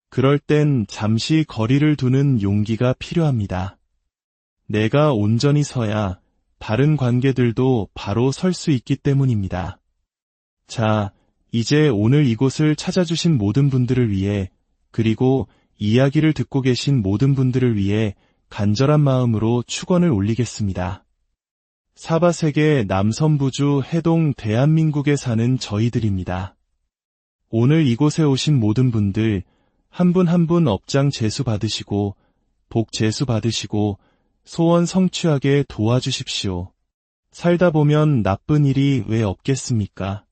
그럴 땐 잠시 거리를 두는 용기가 필요합니다. 내가 온전히 서야 다른 관계들도 바로 설 수 있기 때문입니다. 자, 이제 오늘 이곳을 찾아주신 모든 분들을 위해, 그리고 이야기를 듣고 계신 모든 분들을 위해 간절한 마음으로 축원을 올리겠습니다. 사바세계 남선부주 해동 대한민국에 사는 저희들입니다. 오늘 이곳에 오신 모든 분들 한 분 한 분 업장 제수 받으시고 복 제수 받으시고 소원 성취하게 도와주십시오. 살다 보면 나쁜 일이 왜 없겠습니까?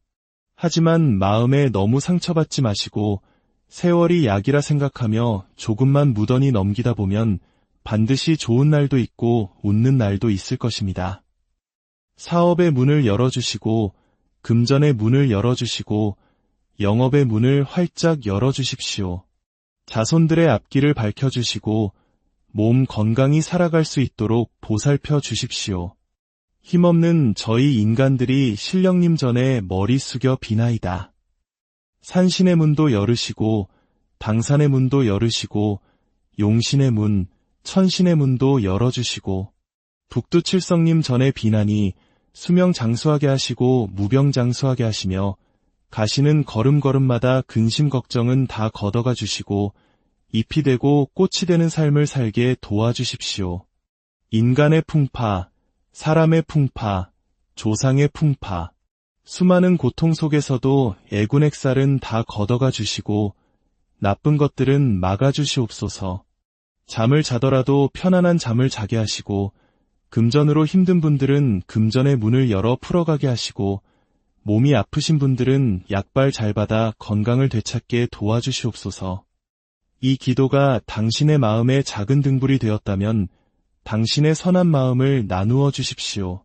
하지만 마음에 너무 상처받지 마시고 세월이 약이라 생각하며 조금만 무던히 넘기다 보면 반드시 좋은 날도 있고 웃는 날도 있을 것입니다. 사업의 문을 열어주시고 금전의 문을 열어주시고 영업의 문을 활짝 열어주십시오. 자손들의 앞길을 밝혀주시고 몸 건강히 살아갈 수 있도록 보살펴 주십시오. 힘없는 저희 인간들이 신령님 전에 머리 숙여 비나이다. 산신의 문도 열으시고 당산의 문도 열으시고 용신의 문, 천신의 문도 열어주시고 북두칠성님 전에 비나니 수명장수하게 하시고 무병장수하게 하시며 가시는 걸음걸음마다 근심 걱정은 다 걷어가 주시고 잎이 되고 꽃이 되는 삶을 살게 도와주십시오. 인간의 풍파, 사람의 풍파, 조상의 풍파, 수많은 고통 속에서도 애군액살은 다 걷어가 주시고 나쁜 것들은 막아주시옵소서. 잠을 자더라도 편안한 잠을 자게 하시고 금전으로 힘든 분들은 금전의 문을 열어 풀어가게 하시고 몸이 아프신 분들은 약발 잘 받아 건강을 되찾게 도와주시옵소서. 이 기도가 당신의 마음에 작은 등불이 되었다면 당신의 선한 마음을 나누어 주십시오.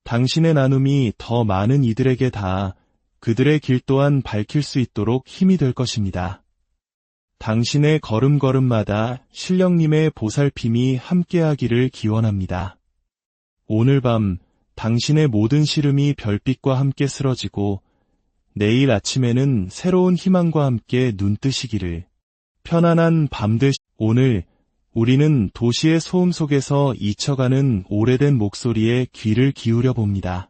당신의 나눔이 더 많은 이들에게 닿아 그들의 길 또한 밝힐 수 있도록 힘이 될 것입니다. 당신의 걸음걸음마다 신령님의 보살핌이 함께하기를 기원합니다. 오늘 밤 당신의 모든 시름이 별빛과 함께 쓰러지고 내일 아침에는 새로운 희망과 함께 눈뜨시기를. 편안한 밤 오늘 우리는 도시의 소음 속에서 잊혀가는 오래된 목소리에 귀를 기울여 봅니다.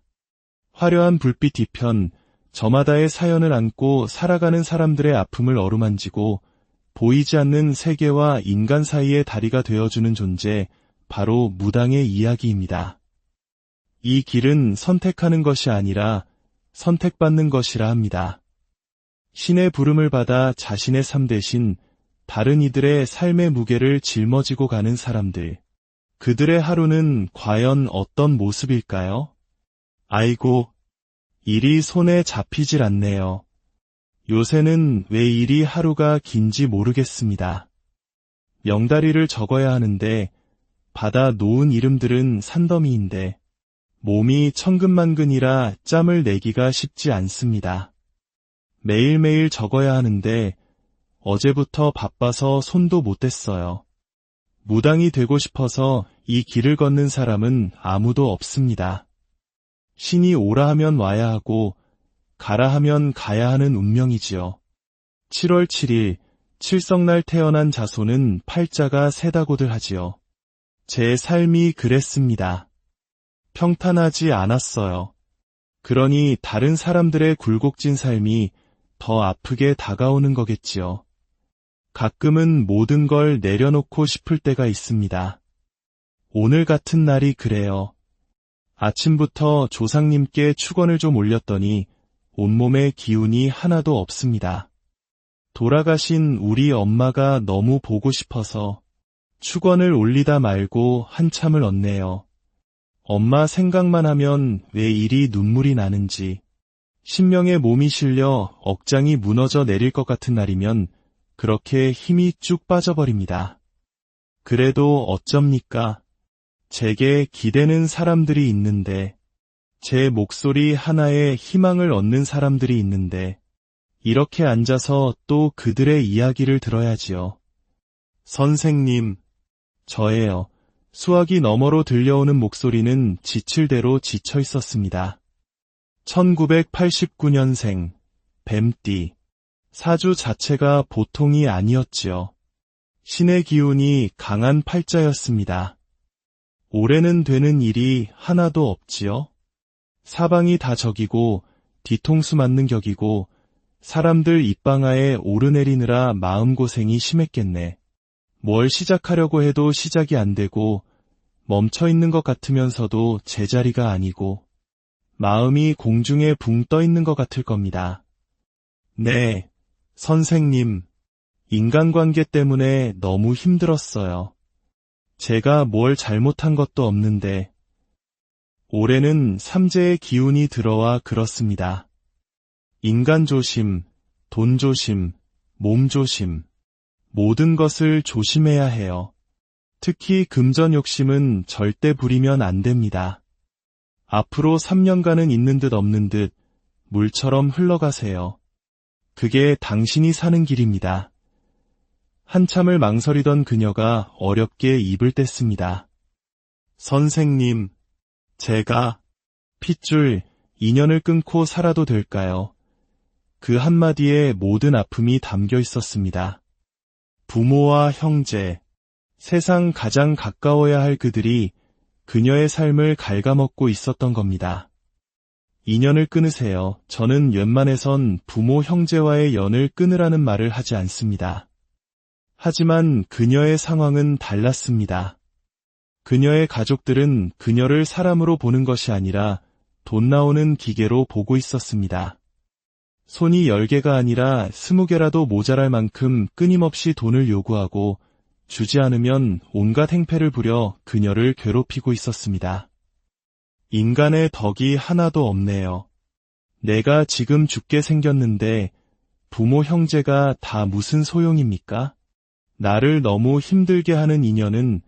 화려한 불빛 뒤편 저마다의 사연을 안고 살아가는 사람들의 아픔을 어루만지고 보이지 않는 세계와 인간 사이의 다리가 되어주는 존재, 바로 무당의 이야기입니다. 이 길은 선택하는 것이 아니라 선택받는 것이라 합니다. 신의 부름을 받아 자신의 삶 대신 다른 이들의 삶의 무게를 짊어지고 가는 사람들. 그들의 하루는 과연 어떤 모습일까요? 아이고, 일이 손에 잡히질 않네요. 요새는 왜 이리 하루가 긴지 모르겠습니다. 명다리를 적어야 하는데 받아 놓은 이름들은 산더미인데 몸이 천근만근이라 짬을 내기가 쉽지 않습니다. 매일매일 적어야 하는데 어제부터 바빠서 손도 못 댔어요. 무당이 되고 싶어서 이 길을 걷는 사람은 아무도 없습니다. 신이 오라 하면 와야 하고 가라 하면 가야 하는 운명이지요. 7월 7일 칠성날 태어난 자손은 팔자가 세다고들 하지요. 제 삶이 그랬습니다. 평탄하지 않았어요. 그러니 다른 사람들의 굴곡진 삶이 더 아프게 다가오는 거겠지요. 가끔은 모든 걸 내려놓고 싶을 때가 있습니다. 오늘 같은 날이 그래요. 아침부터 조상님께 축원을 좀 올렸더니 온몸에 기운이 하나도 없습니다. 돌아가신 우리 엄마가 너무 보고 싶어서 축원을 올리다 말고 한참을 얻네요. 엄마 생각만 하면 왜 이리 눈물이 나는지. 신명의 몸이 실려 억장이 무너져 내릴 것 같은 날이면 그렇게 힘이 쭉 빠져버립니다. 그래도 어쩝니까? 제게 기대는 사람들이 있는데, 제 목소리 하나에 희망을 얻는 사람들이 있는데, 이렇게 앉아서 또 그들의 이야기를 들어야지요. 선생님, 저예요. 수화기 너머로 들려오는 목소리는 지칠 대로 지쳐 있었습니다. 1989년생, 뱀띠. 사주 자체가 보통이 아니었지요. 신의 기운이 강한 팔자였습니다. 올해는 되는 일이 하나도 없지요. 사방이 다 적이고 뒤통수 맞는 격이고 사람들 입방아에 오르내리느라 마음고생이 심했겠네. 뭘 시작하려고 해도 시작이 안 되고 멈춰있는 것 같으면서도 제자리가 아니고 마음이 공중에 붕 떠 있는 것 같을 겁니다. 네, 선생님, 인간관계 때문에 너무 힘들었어요. 제가 뭘 잘못한 것도 없는데 올해는 삼재의 기운이 들어와 그렇습니다. 인간 조심, 돈 조심, 몸 조심, 모든 것을 조심해야 해요. 특히 금전 욕심은 절대 부리면 안 됩니다. 앞으로 3년간은 있는 듯 없는 듯 물처럼 흘러가세요. 그게 당신이 사는 길입니다. 한참을 망설이던 그녀가 어렵게 입을 뗐습니다. 선생님, 제가 핏줄, 인연을 끊고 살아도 될까요? 그 한마디에 모든 아픔이 담겨 있었습니다. 부모와 형제, 세상 가장 가까워야 할 그들이 그녀의 삶을 갉아먹고 있었던 겁니다. 인연을 끊으세요. 저는 웬만해선 부모 형제와의 연을 끊으라는 말을 하지 않습니다. 하지만 그녀의 상황은 달랐습니다. 그녀의 가족들은 그녀를 사람으로 보는 것이 아니라 돈 나오는 기계로 보고 있었습니다. 손이 10개가 아니라 20개라도 모자랄 만큼 끊임없이 돈을 요구하고 주지 않으면 온갖 행패를 부려 그녀를 괴롭히고 있었습니다. 인간의 덕이 하나도 없네요. 내가 지금 죽게 생겼는데 부모 형제가 다 무슨 소용입니까? 나를 너무 힘들게 하는 인연은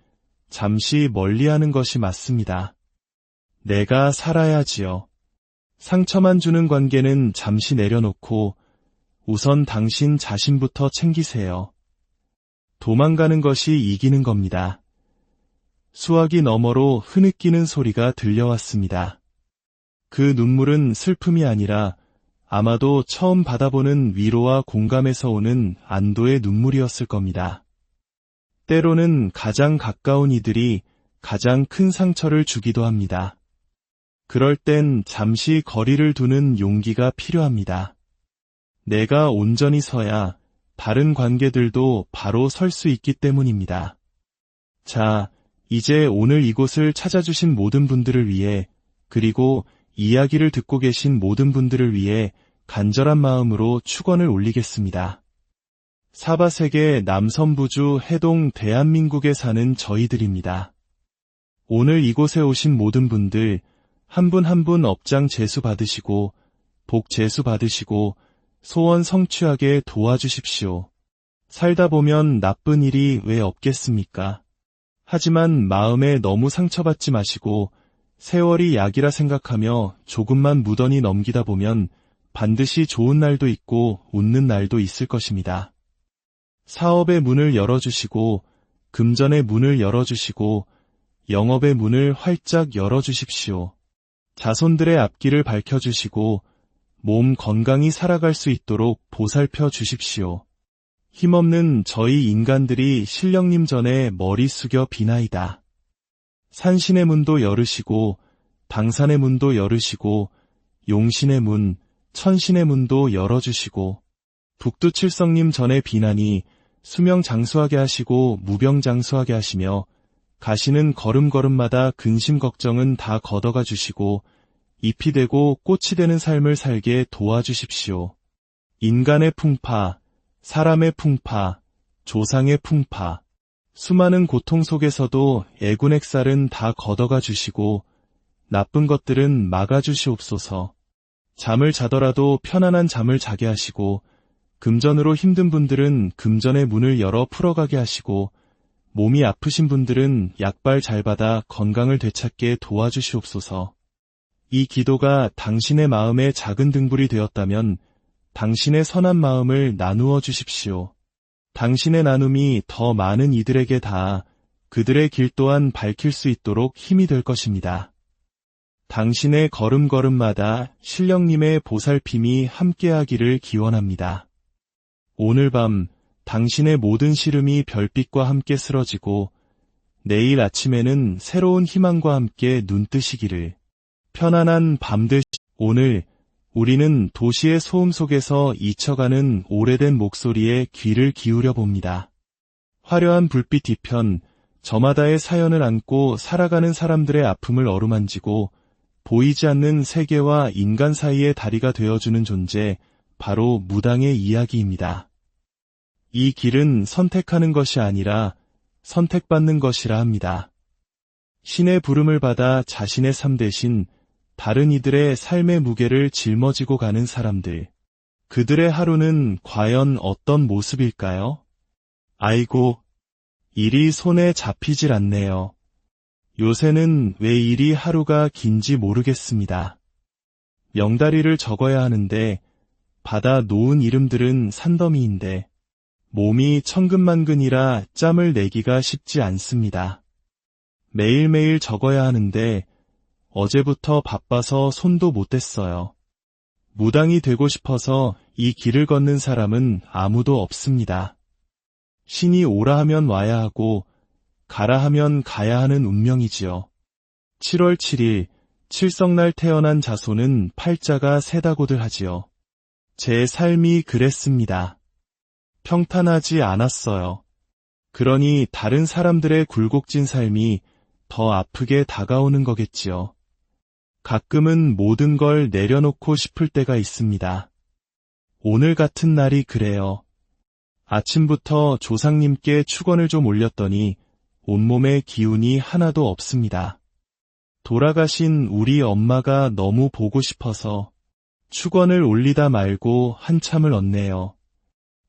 잠시 멀리하는 것이 맞습니다. 내가 살아야지요. 상처만 주는 관계는 잠시 내려놓고 우선 당신 자신부터 챙기세요. 도망가는 것이 이기는 겁니다. 수화기 너머로 흐느끼는 소리가 들려왔습니다. 그 눈물은 슬픔이 아니라 아마도 처음 받아보는 위로와 공감에서 오는 안도의 눈물이었을 겁니다. 때로는 가장 가까운 이들이 가장 큰 상처를 주기도 합니다. 그럴 땐 잠시 거리를 두는 용기가 필요합니다. 내가 온전히 서야 다른 관계들도 바로 설 수 있기 때문입니다. 자, 이제 오늘 이곳을 찾아주신 모든 분들을 위해 그리고 이야기를 듣고 계신 모든 분들을 위해 간절한 마음으로 축원을 올리겠습니다. 사바세계 남선부주 해동 대한민국에 사는 저희들입니다. 오늘 이곳에 오신 모든 분들 한 분 한 분 업장 제수 받으시고 복 제수 받으시고 소원 성취하게 도와주십시오. 살다 보면 나쁜 일이 왜 없겠습니까? 하지만 마음에 너무 상처받지 마시고 세월이 약이라 생각하며 조금만 무던히 넘기다 보면 반드시 좋은 날도 있고 웃는 날도 있을 것입니다. 사업의 문을 열어주시고 금전의 문을 열어주시고 영업의 문을 활짝 열어주십시오. 자손들의 앞길을 밝혀주시고 몸 건강히 살아갈 수 있도록 보살펴 주십시오. 힘없는 저희 인간들이 신령님 전에 머리 숙여 비나이다. 산신의 문도 열으시고 방산의 문도 열으시고 용신의 문, 천신의 문도 열어주시고 북두칠성님 전에 비나니 수명장수하게 하시고 무병장수하게 하시며 가시는 걸음걸음마다 근심 걱정은 다 걷어가 주시고 잎이 되고 꽃이 되는 삶을 살게 도와주십시오. 인간의 풍파, 사람의 풍파, 조상의 풍파, 수많은 고통 속에서도 애군액살은 다 걷어가 주시고 나쁜 것들은 막아주시옵소서. 잠을 자더라도 편안한 잠을 자게 하시고, 금전으로 힘든 분들은 금전의 문을 열어 풀어가게 하시고, 몸이 아프신 분들은 약발 잘 받아 건강을 되찾게 도와주시옵소서. 이 기도가 당신의 마음에 작은 등불이 되었다면 당신의 선한 마음을 나누어 주십시오. 당신의 나눔이 더 많은 이들에게 닿아 그들의 길 또한 밝힐 수 있도록 힘이 될 것입니다. 당신의 걸음걸음마다 신령님의 보살핌이 함께하기를 기원합니다. 오늘 밤 당신의 모든 시름이 별빛과 함께 쓰러지고 내일 아침에는 새로운 희망과 함께 눈뜨시기를. 편안한 밤 오늘 우리는 도시의 소음 속에서 잊혀가는 오래된 목소리에 귀를 기울여 봅니다. 화려한 불빛 뒤편 저마다의 사연을 안고 살아가는 사람들의 아픔을 어루만지고 보이지 않는 세계와 인간 사이의 다리가 되어주는 존재, 바로 무당의 이야기입니다. 이 길은 선택하는 것이 아니라 선택받는 것이라 합니다. 신의 부름을 받아 자신의 삶 대신 다른 이들의 삶의 무게를 짊어지고 가는 사람들. 그들의 하루는 과연 어떤 모습일까요? 아이고, 일이 손에 잡히질 않네요. 요새는 왜 일이 하루가 긴지 모르겠습니다. 명다리를 적어야 하는데 받아 놓은 이름들은 산더미인데 몸이 천근만근이라 짬을 내기가 쉽지 않습니다. 매일매일 적어야 하는데 어제부터 바빠서 손도 못 댔어요. 무당이 되고 싶어서 이 길을 걷는 사람은 아무도 없습니다. 신이 오라 하면 와야 하고 가라 하면 가야 하는 운명이지요. 7월 7일 칠성날 태어난 자손은 팔자가 세다고들 하지요. 제 삶이 그랬습니다. 평탄하지 않았어요. 그러니 다른 사람들의 굴곡진 삶이 더 아프게 다가오는 거겠지요. 가끔은 모든 걸 내려놓고 싶을 때가 있습니다. 오늘 같은 날이 그래요. 아침부터 조상님께 축원을 좀 올렸더니 온몸에 기운이 하나도 없습니다. 돌아가신 우리 엄마가 너무 보고 싶어서 축원을 올리다 말고 한참을 얻네요.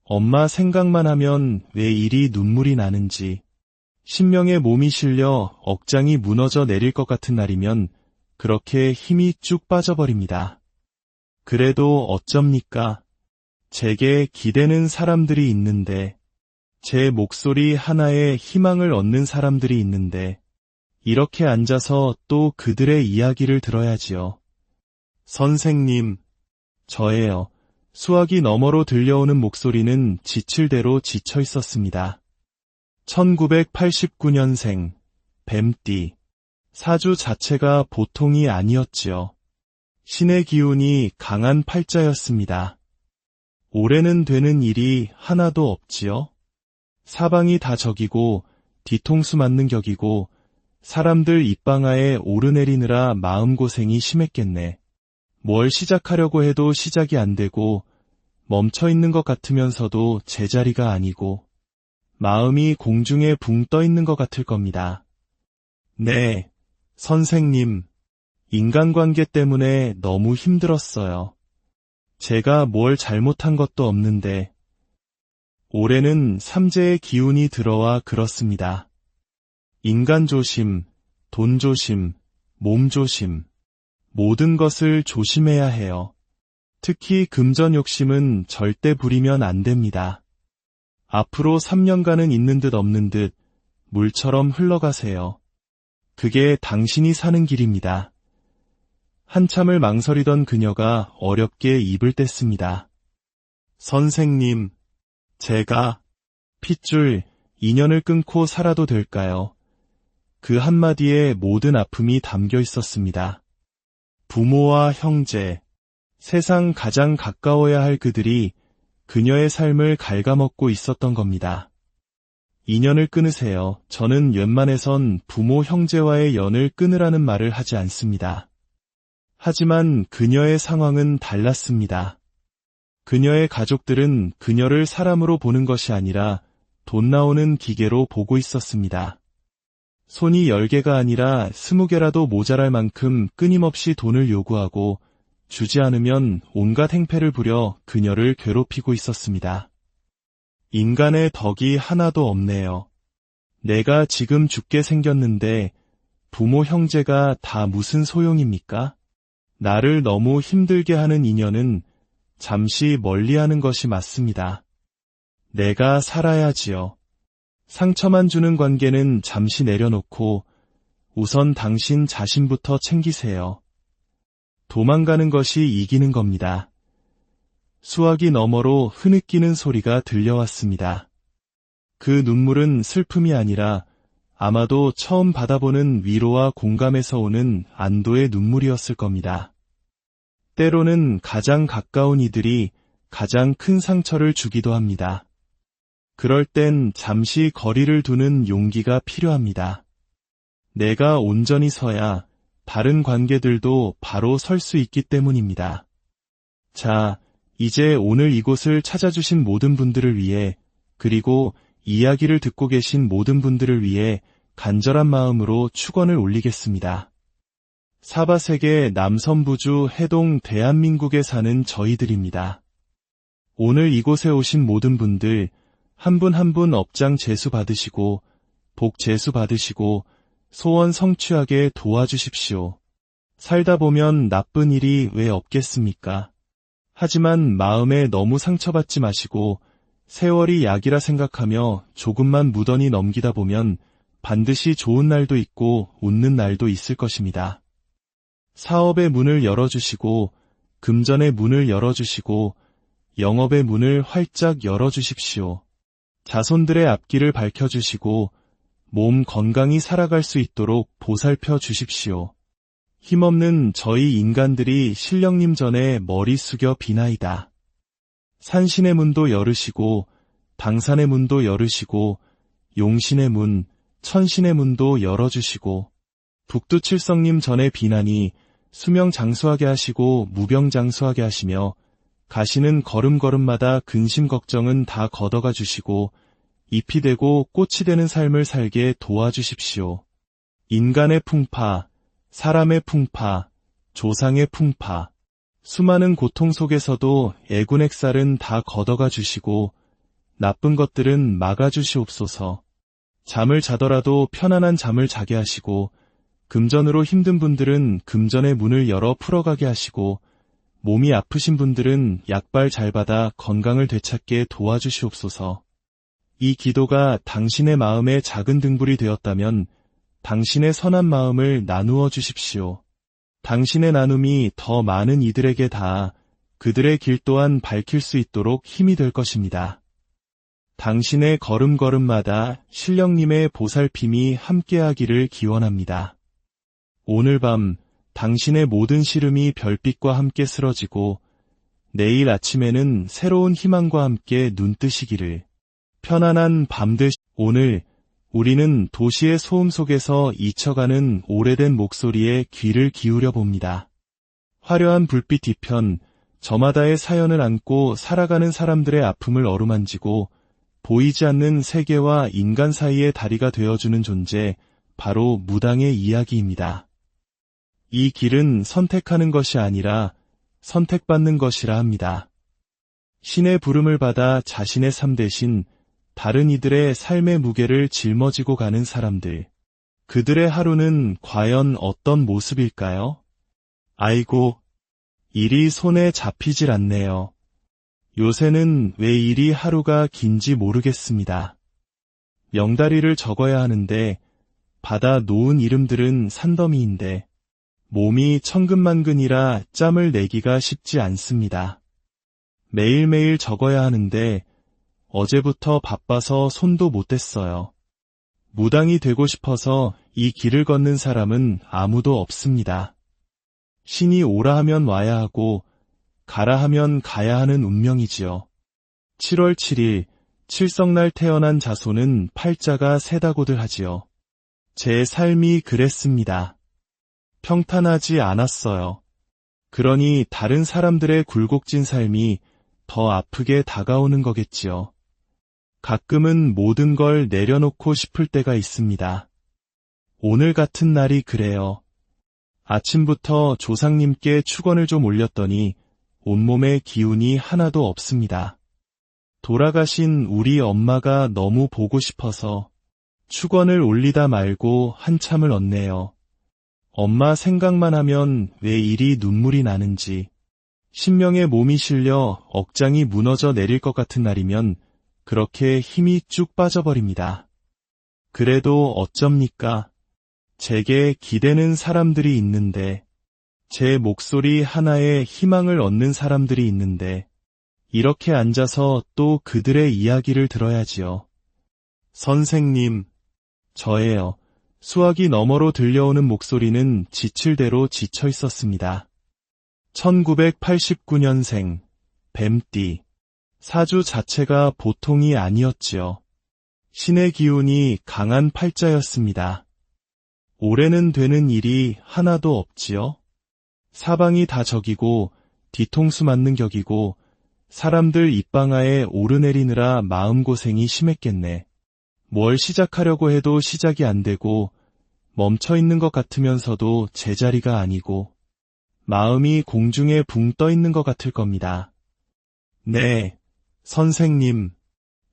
엄마 생각만 하면 왜 이리 눈물이 나는지. 신명의 몸이 실려 억장이 무너져 내릴 것 같은 날이면 그렇게 힘이 쭉 빠져버립니다. 그래도 어쩝니까? 제게 기대는 사람들이 있는데, 제 목소리 하나에 희망을 얻는 사람들이 있는데, 이렇게 앉아서 또 그들의 이야기를 들어야지요. 선생님, 저예요. 수화기 너머로 들려오는 목소리는 지칠 대로 지쳐 있었습니다. 1989년생, 뱀띠. 사주 자체가 보통이 아니었지요. 신의 기운이 강한 팔자였습니다. 올해는 되는 일이 하나도 없지요. 사방이 다 적이고 뒤통수 맞는 격이고 사람들 입방아에 오르내리느라 마음고생이 심했겠네. 뭘 시작하려고 해도 시작이 안 되고 멈춰있는 것 같으면서도 제자리가 아니고 마음이 공중에 붕 떠 있는 것 같을 겁니다. 네, 선생님, 인간관계 때문에 너무 힘들었어요. 제가 뭘 잘못한 것도 없는데 올해는 삼재의 기운이 들어와 그렇습니다. 인간 조심, 돈 조심, 몸 조심, 모든 것을 조심해야 해요. 특히 금전 욕심은 절대 부리면 안 됩니다. 앞으로 3년간은 있는 듯 없는 듯 물처럼 흘러가세요. 그게 당신이 사는 길입니다. 한참을 망설이던 그녀가 어렵게 입을 뗐습니다. 선생님, 제가 핏줄, 인연을 끊고 살아도 될까요? 그 한마디에 모든 아픔이 담겨 있었습니다. 부모와 형제, 세상 가장 가까워야 할 그들이 그녀의 삶을 갉아먹고 있었던 겁니다. 인연을 끊으세요. 저는 웬만해선 부모 형제와의 연을 끊으라는 말을 하지 않습니다. 하지만 그녀의 상황은 달랐습니다. 그녀의 가족들은 그녀를 사람으로 보는 것이 아니라 돈 나오는 기계로 보고 있었습니다. 손이 10개가 아니라 20개라도 모자랄 만큼 끊임없이 돈을 요구하고 주지 않으면 온갖 행패를 부려 그녀를 괴롭히고 있었습니다. 인간의 덕이 하나도 없네요. 내가 지금 죽게 생겼는데 부모 형제가 다 무슨 소용입니까? 나를 너무 힘들게 하는 인연은 잠시 멀리하는 것이 맞습니다. 내가 살아야지요. 상처만 주는 관계는 잠시 내려놓고 우선 당신 자신부터 챙기세요. 도망가는 것이 이기는 겁니다. 수화기 너머로 흐느끼는 소리가 들려왔습니다. 그 눈물은 슬픔이 아니라 아마도 처음 받아보는 위로와 공감에서 오는 안도의 눈물이었을 겁니다. 때로는 가장 가까운 이들이 가장 큰 상처를 주기도 합니다. 그럴 땐 잠시 거리를 두는 용기가 필요합니다. 내가 온전히 서야 다른 관계들도 바로 설 수 있기 때문입니다. 자, 이제 오늘 이곳을 찾아주신 모든 분들을 위해, 그리고 이야기를 듣고 계신 모든 분들을 위해 간절한 마음으로 축원을 올리겠습니다. 사바세계 남선부주 해동 대한민국에 사는 저희들입니다. 오늘 이곳에 오신 모든 분들 한 분 한 분 업장 제수 받으시고 복 제수 받으시고 소원 성취하게 도와주십시오. 살다 보면 나쁜 일이 왜 없겠습니까? 하지만 마음에 너무 상처받지 마시고 세월이 약이라 생각하며 조금만 무던히 넘기다 보면 반드시 좋은 날도 있고 웃는 날도 있을 것입니다. 사업의 문을 열어주시고 금전의 문을 열어주시고 영업의 문을 활짝 열어주십시오. 자손들의 앞길을 밝혀주시고 몸 건강히 살아갈 수 있도록 보살펴 주십시오. 힘없는 저희 인간들이 신령님 전에 머리 숙여 비나이다. 산신의 문도 열으시고 당산의 문도 열으시고 용신의 문, 천신의 문도 열어주시고 북두칠성님 전에 비나니 수명장수하게 하시고 무병장수하게 하시며 가시는 걸음걸음마다 근심 걱정은 다 걷어가 주시고 잎이 되고 꽃이 되는 삶을 살게 도와주십시오. 인간의 풍파, 사람의 풍파, 조상의 풍파, 수많은 고통 속에서도 애군액살은 다 걷어가 주시고 나쁜 것들은 막아주시옵소서. 잠을 자더라도 편안한 잠을 자게 하시고 금전으로 힘든 분들은 금전의 문을 열어 풀어가게 하시고 몸이 아프신 분들은 약발 잘 받아 건강을 되찾게 도와주시옵소서. 이 기도가 당신의 마음에 작은 등불이 되었다면 당신의 선한 마음을 나누어 주십시오. 당신의 나눔이 더 많은 이들에게 닿아 그들의 길 또한 밝힐 수 있도록 힘이 될 것입니다. 당신의 걸음걸음마다 신령님의 보살핌이 함께하기를 기원합니다. 오늘 밤 당신의 모든 시름이 별빛과 함께 쓰러지고 내일 아침에는 새로운 희망과 함께 눈뜨시기를. 편안한 밤 오늘 우리는 도시의 소음 속에서 잊혀가는 오래된 목소리에 귀를 기울여 봅니다. 화려한 불빛 뒤편 저마다의 사연을 안고 살아가는 사람들의 아픔을 어루만지고 보이지 않는 세계와 인간 사이의 다리가 되어주는 존재, 바로 무당의 이야기입니다. 이 길은 선택하는 것이 아니라 선택받는 것이라 합니다. 신의 부름을 받아 자신의 삶 대신 다른 이들의 삶의 무게를 짊어지고 가는 사람들. 그들의 하루는 과연 어떤 모습일까요? 아이고, 일이 손에 잡히질 않네요. 요새는 왜 이리 하루가 긴지 모르겠습니다. 명다리를 적어야 하는데 받아 놓은 이름들은 산더미인데 몸이 천근만근이라 짬을 내기가 쉽지 않습니다. 매일매일 적어야 하는데 어제부터 바빠서 손도 못 댔어요. 무당이 되고 싶어서 이 길을 걷는 사람은 아무도 없습니다. 신이 오라 하면 와야 하고 가라 하면 가야 하는 운명이지요. 7월 7일 칠성날 태어난 자손은 팔자가 세다고들 하지요. 제 삶이 그랬습니다. 평탄하지 않았어요. 그러니 다른 사람들의 굴곡진 삶이 더 아프게 다가오는 거겠지요. 가끔은 모든 걸 내려놓고 싶을 때가 있습니다. 오늘 같은 날이 그래요. 아침부터 조상님께 축원을 좀 올렸더니 온몸에 기운이 하나도 없습니다. 돌아가신 우리 엄마가 너무 보고 싶어서 축원을 올리다 말고 한참을 얻네요. 엄마 생각만 하면 왜 이리 눈물이 나는지. 신명의 몸이 실려 억장이 무너져 내릴 것 같은 날이면 그렇게 힘이 쭉 빠져버립니다. 그래도 어쩝니까? 제게 기대는 사람들이 있는데, 제 목소리 하나에 희망을 얻는 사람들이 있는데, 이렇게 앉아서 또 그들의 이야기를 들어야지요. 선생님, 저예요. 수화기 너머로 들려오는 목소리는 지칠 대로 지쳐 있었습니다. 1989년생, 뱀띠. 사주 자체가 보통이 아니었지요. 신의 기운이 강한 팔자였습니다. 올해는 되는 일이 하나도 없지요. 사방이 다 적이고 뒤통수 맞는 격이고 사람들 입방아에 오르내리느라 마음고생이 심했겠네. 뭘 시작하려고 해도 시작이 안 되고 멈춰있는 것 같으면서도 제자리가 아니고 마음이 공중에 붕 떠 있는 것 같을 겁니다. 네, 선생님,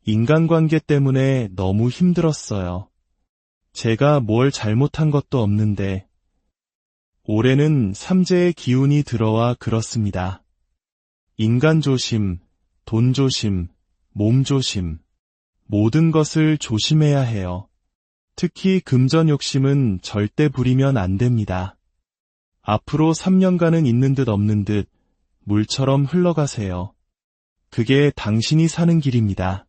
인간관계 때문에 너무 힘들었어요. 제가 뭘 잘못한 것도 없는데 올해는 삼재의 기운이 들어와 그렇습니다. 인간 조심, 돈 조심, 몸 조심, 모든 것을 조심해야 해요. 특히 금전 욕심은 절대 부리면 안 됩니다. 앞으로 3년간은 있는 듯 없는 듯 물처럼 흘러가세요. 그게 당신이 사는 길입니다.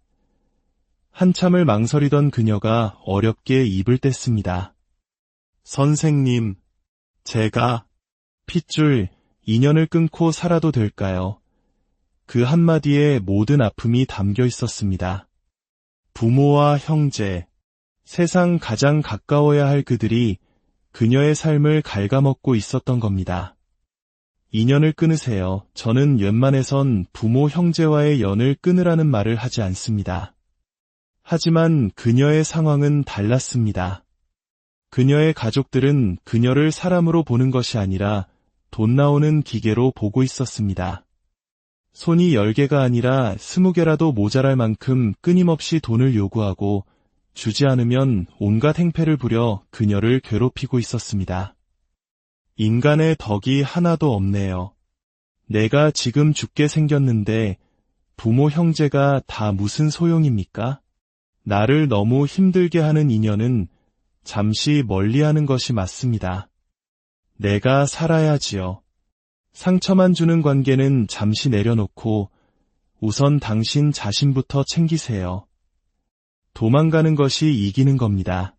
한참을 망설이던 그녀가 어렵게 입을 뗐습니다. 선생님, 제가 핏줄, 인연을 끊고 살아도 될까요? 그 한마디에 모든 아픔이 담겨 있었습니다. 부모와 형제, 세상 가장 가까워야 할 그들이 그녀의 삶을 갉아먹고 있었던 겁니다. 인연을 끊으세요. 저는 웬만해선 부모 형제와의 연을 끊으라는 말을 하지 않습니다. 하지만 그녀의 상황은 달랐습니다. 그녀의 가족들은 그녀를 사람으로 보는 것이 아니라 돈 나오는 기계로 보고 있었습니다. 손이 10개가 아니라 20개라도 모자랄 만큼 끊임없이 돈을 요구하고 주지 않으면 온갖 행패를 부려 그녀를 괴롭히고 있었습니다. 인간의 덕이 하나도 없네요. 내가 지금 죽게 생겼는데 부모 형제가 다 무슨 소용입니까? 나를 너무 힘들게 하는 인연은 잠시 멀리하는 것이 맞습니다. 내가 살아야지요. 상처만 주는 관계는 잠시 내려놓고 우선 당신 자신부터 챙기세요. 도망가는 것이 이기는 겁니다.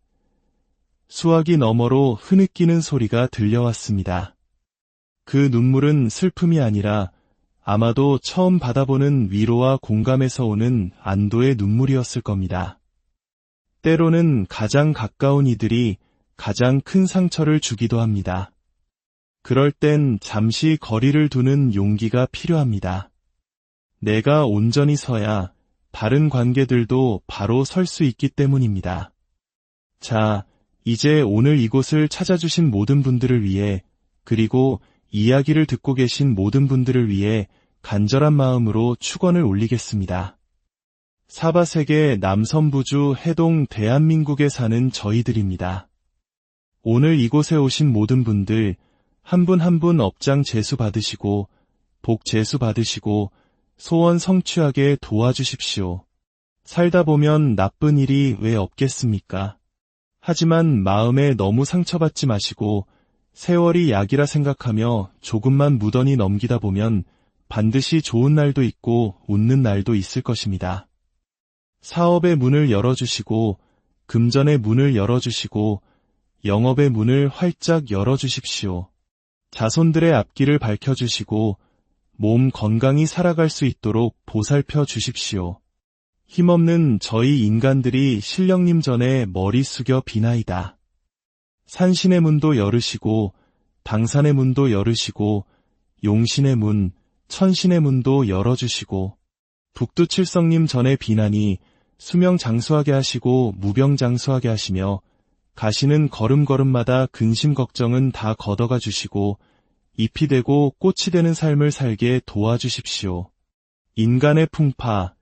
수화기 너머로 흐느끼는 소리가 들려왔습니다. 그 눈물은 슬픔이 아니라 아마도 처음 받아보는 위로와 공감에서 오는 안도의 눈물이었을 겁니다. 때로는 가장 가까운 이들이 가장 큰 상처를 주기도 합니다. 그럴 땐 잠시 거리를 두는 용기가 필요합니다. 내가 온전히 서야 다른 관계들도 바로 설 수 있기 때문입니다. 자, 이제 오늘 이곳을 찾아주신 모든 분들을 위해 그리고 이야기를 듣고 계신 모든 분들을 위해 간절한 마음으로 축원을 올리겠습니다. 사바세계 남선부주 해동 대한민국에 사는 저희들입니다. 오늘 이곳에 오신 모든 분들 한 분 한 분 업장 제수 받으시고 복 제수 받으시고 소원 성취하게 도와주십시오. 살다 보면 나쁜 일이 왜 없겠습니까? 하지만 마음에 너무 상처받지 마시고 세월이 약이라 생각하며 조금만 무던히 넘기다 보면 반드시 좋은 날도 있고 웃는 날도 있을 것입니다. 사업의 문을 열어주시고 금전의 문을 열어주시고 영업의 문을 활짝 열어주십시오. 자손들의 앞길을 밝혀주시고 몸 건강히 살아갈 수 있도록 보살펴 주십시오. 힘없는 저희 인간들이 신령님 전에 머리 숙여 비나이다. 산신의 문도 열으시고 당산의 문도 열으시고 용신의 문, 천신의 문도 열어주시고 북두칠성님 전에 비나니 수명장수하게 하시고 무병장수하게 하시며 가시는 걸음걸음마다 근심 걱정은 다 걷어가 주시고 잎이 되고 꽃이 되는 삶을 살게 도와주십시오. 인간의 풍파,